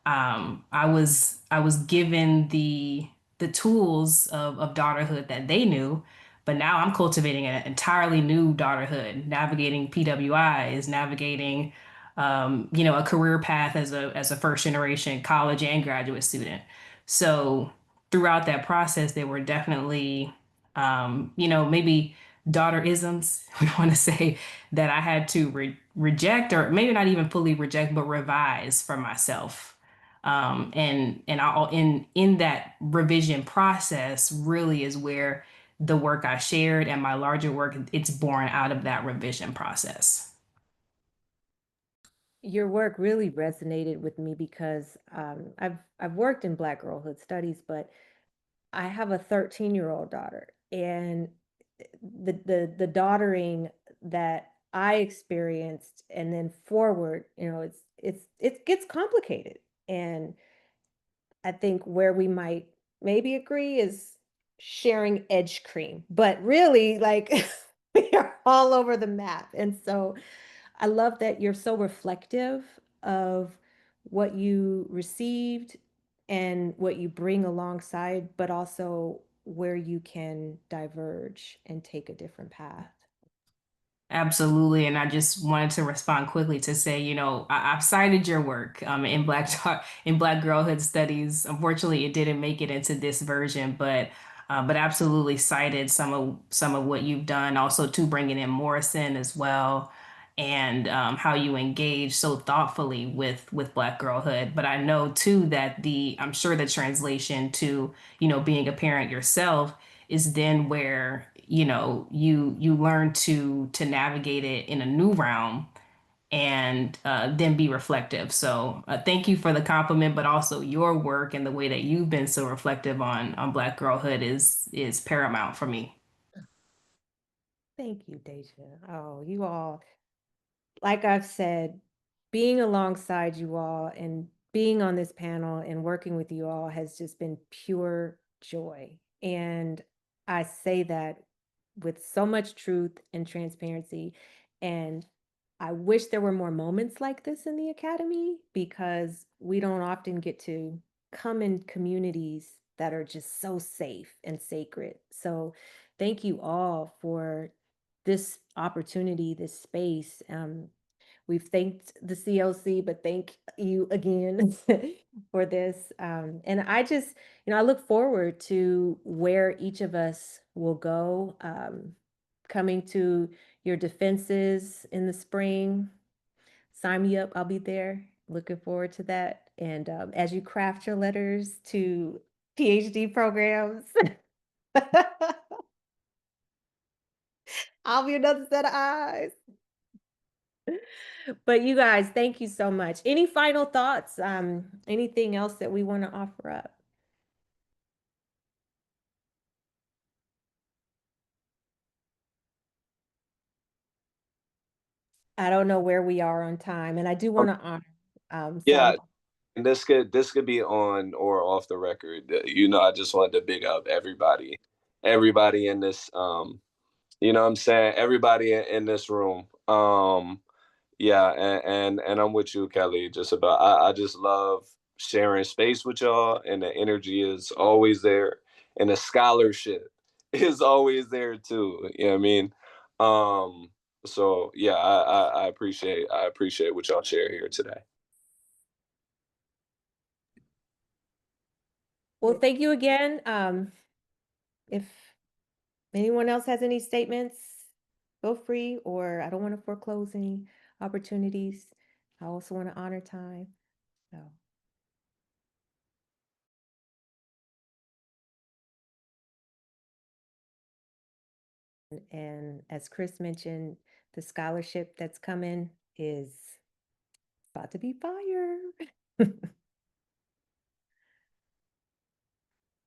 I was given the tools of daughterhood that they knew, But now I'm cultivating an entirely new daughterhood, navigating PWIs, navigating, a career path as a first generation college and graduate student. So throughout that process, there were definitely, maybe daughter-isms, we want to say, that I had to reject, or maybe not even fully reject, but revise for myself. In that revision process really is where the work I shared and my larger work, it's born out of that revision process. Your work really resonated with me because I've worked in Black girlhood studies, but I have a 13-year-old daughter, and the daughtering that I experienced and then forward, it gets complicated. And I think where we might maybe agree is sharing edge cream, but really like we are all over the map. And so I love that you're so reflective of what you received and what you bring alongside, but also where you can diverge and take a different path. Absolutely. And I just wanted to respond quickly to say, I've cited your work in Black girlhood studies. Unfortunately, it didn't make it into this version, but absolutely cited some of what you've done. Also, to bringing in Morrison as well, and how you engage so thoughtfully with Black girlhood. But I know too that I'm sure the translation to being a parent yourself is then where you learn to navigate it in a new realm, and then be reflective. So thank you for the compliment, but also your work and the way that you've been so reflective on Black girlhood is paramount for me. Thank you, Deja. Oh, you all, like I've said, being alongside you all and being on this panel and working with you all has just been pure joy. And I say that with so much truth and transparency. And I wish there were more moments like this in the Academy, because we don't often get to come in communities that are just so safe and sacred. So thank you all for this opportunity, this space. We've thanked the CLC, but thank you again for this. And I just, I look forward to where each of us will go, coming to your defenses in the spring. Sign me up, I'll be there. Looking forward to that. And as you craft your letters to PhD programs, I'll be another set of eyes. But you guys, thank you so much. Any final thoughts? Anything else that we want to offer up? I don't know where we are on time, and I do want to honor Yeah, some. and this could be on or off the record. I just wanted to big up everybody in this. What I'm saying, everybody in this room. Yeah, and I'm with you, Kelly. Just about, I just love sharing space with y'all, and the energy is always there, and the scholarship is always there too. You know what I mean? So yeah, I appreciate what y'all share here today. Well, thank you again. If anyone else has any statements, feel free, or I don't want to foreclose any opportunities. I also want to honor time. So. And as Chris mentioned, the scholarship that's coming is about to be fire.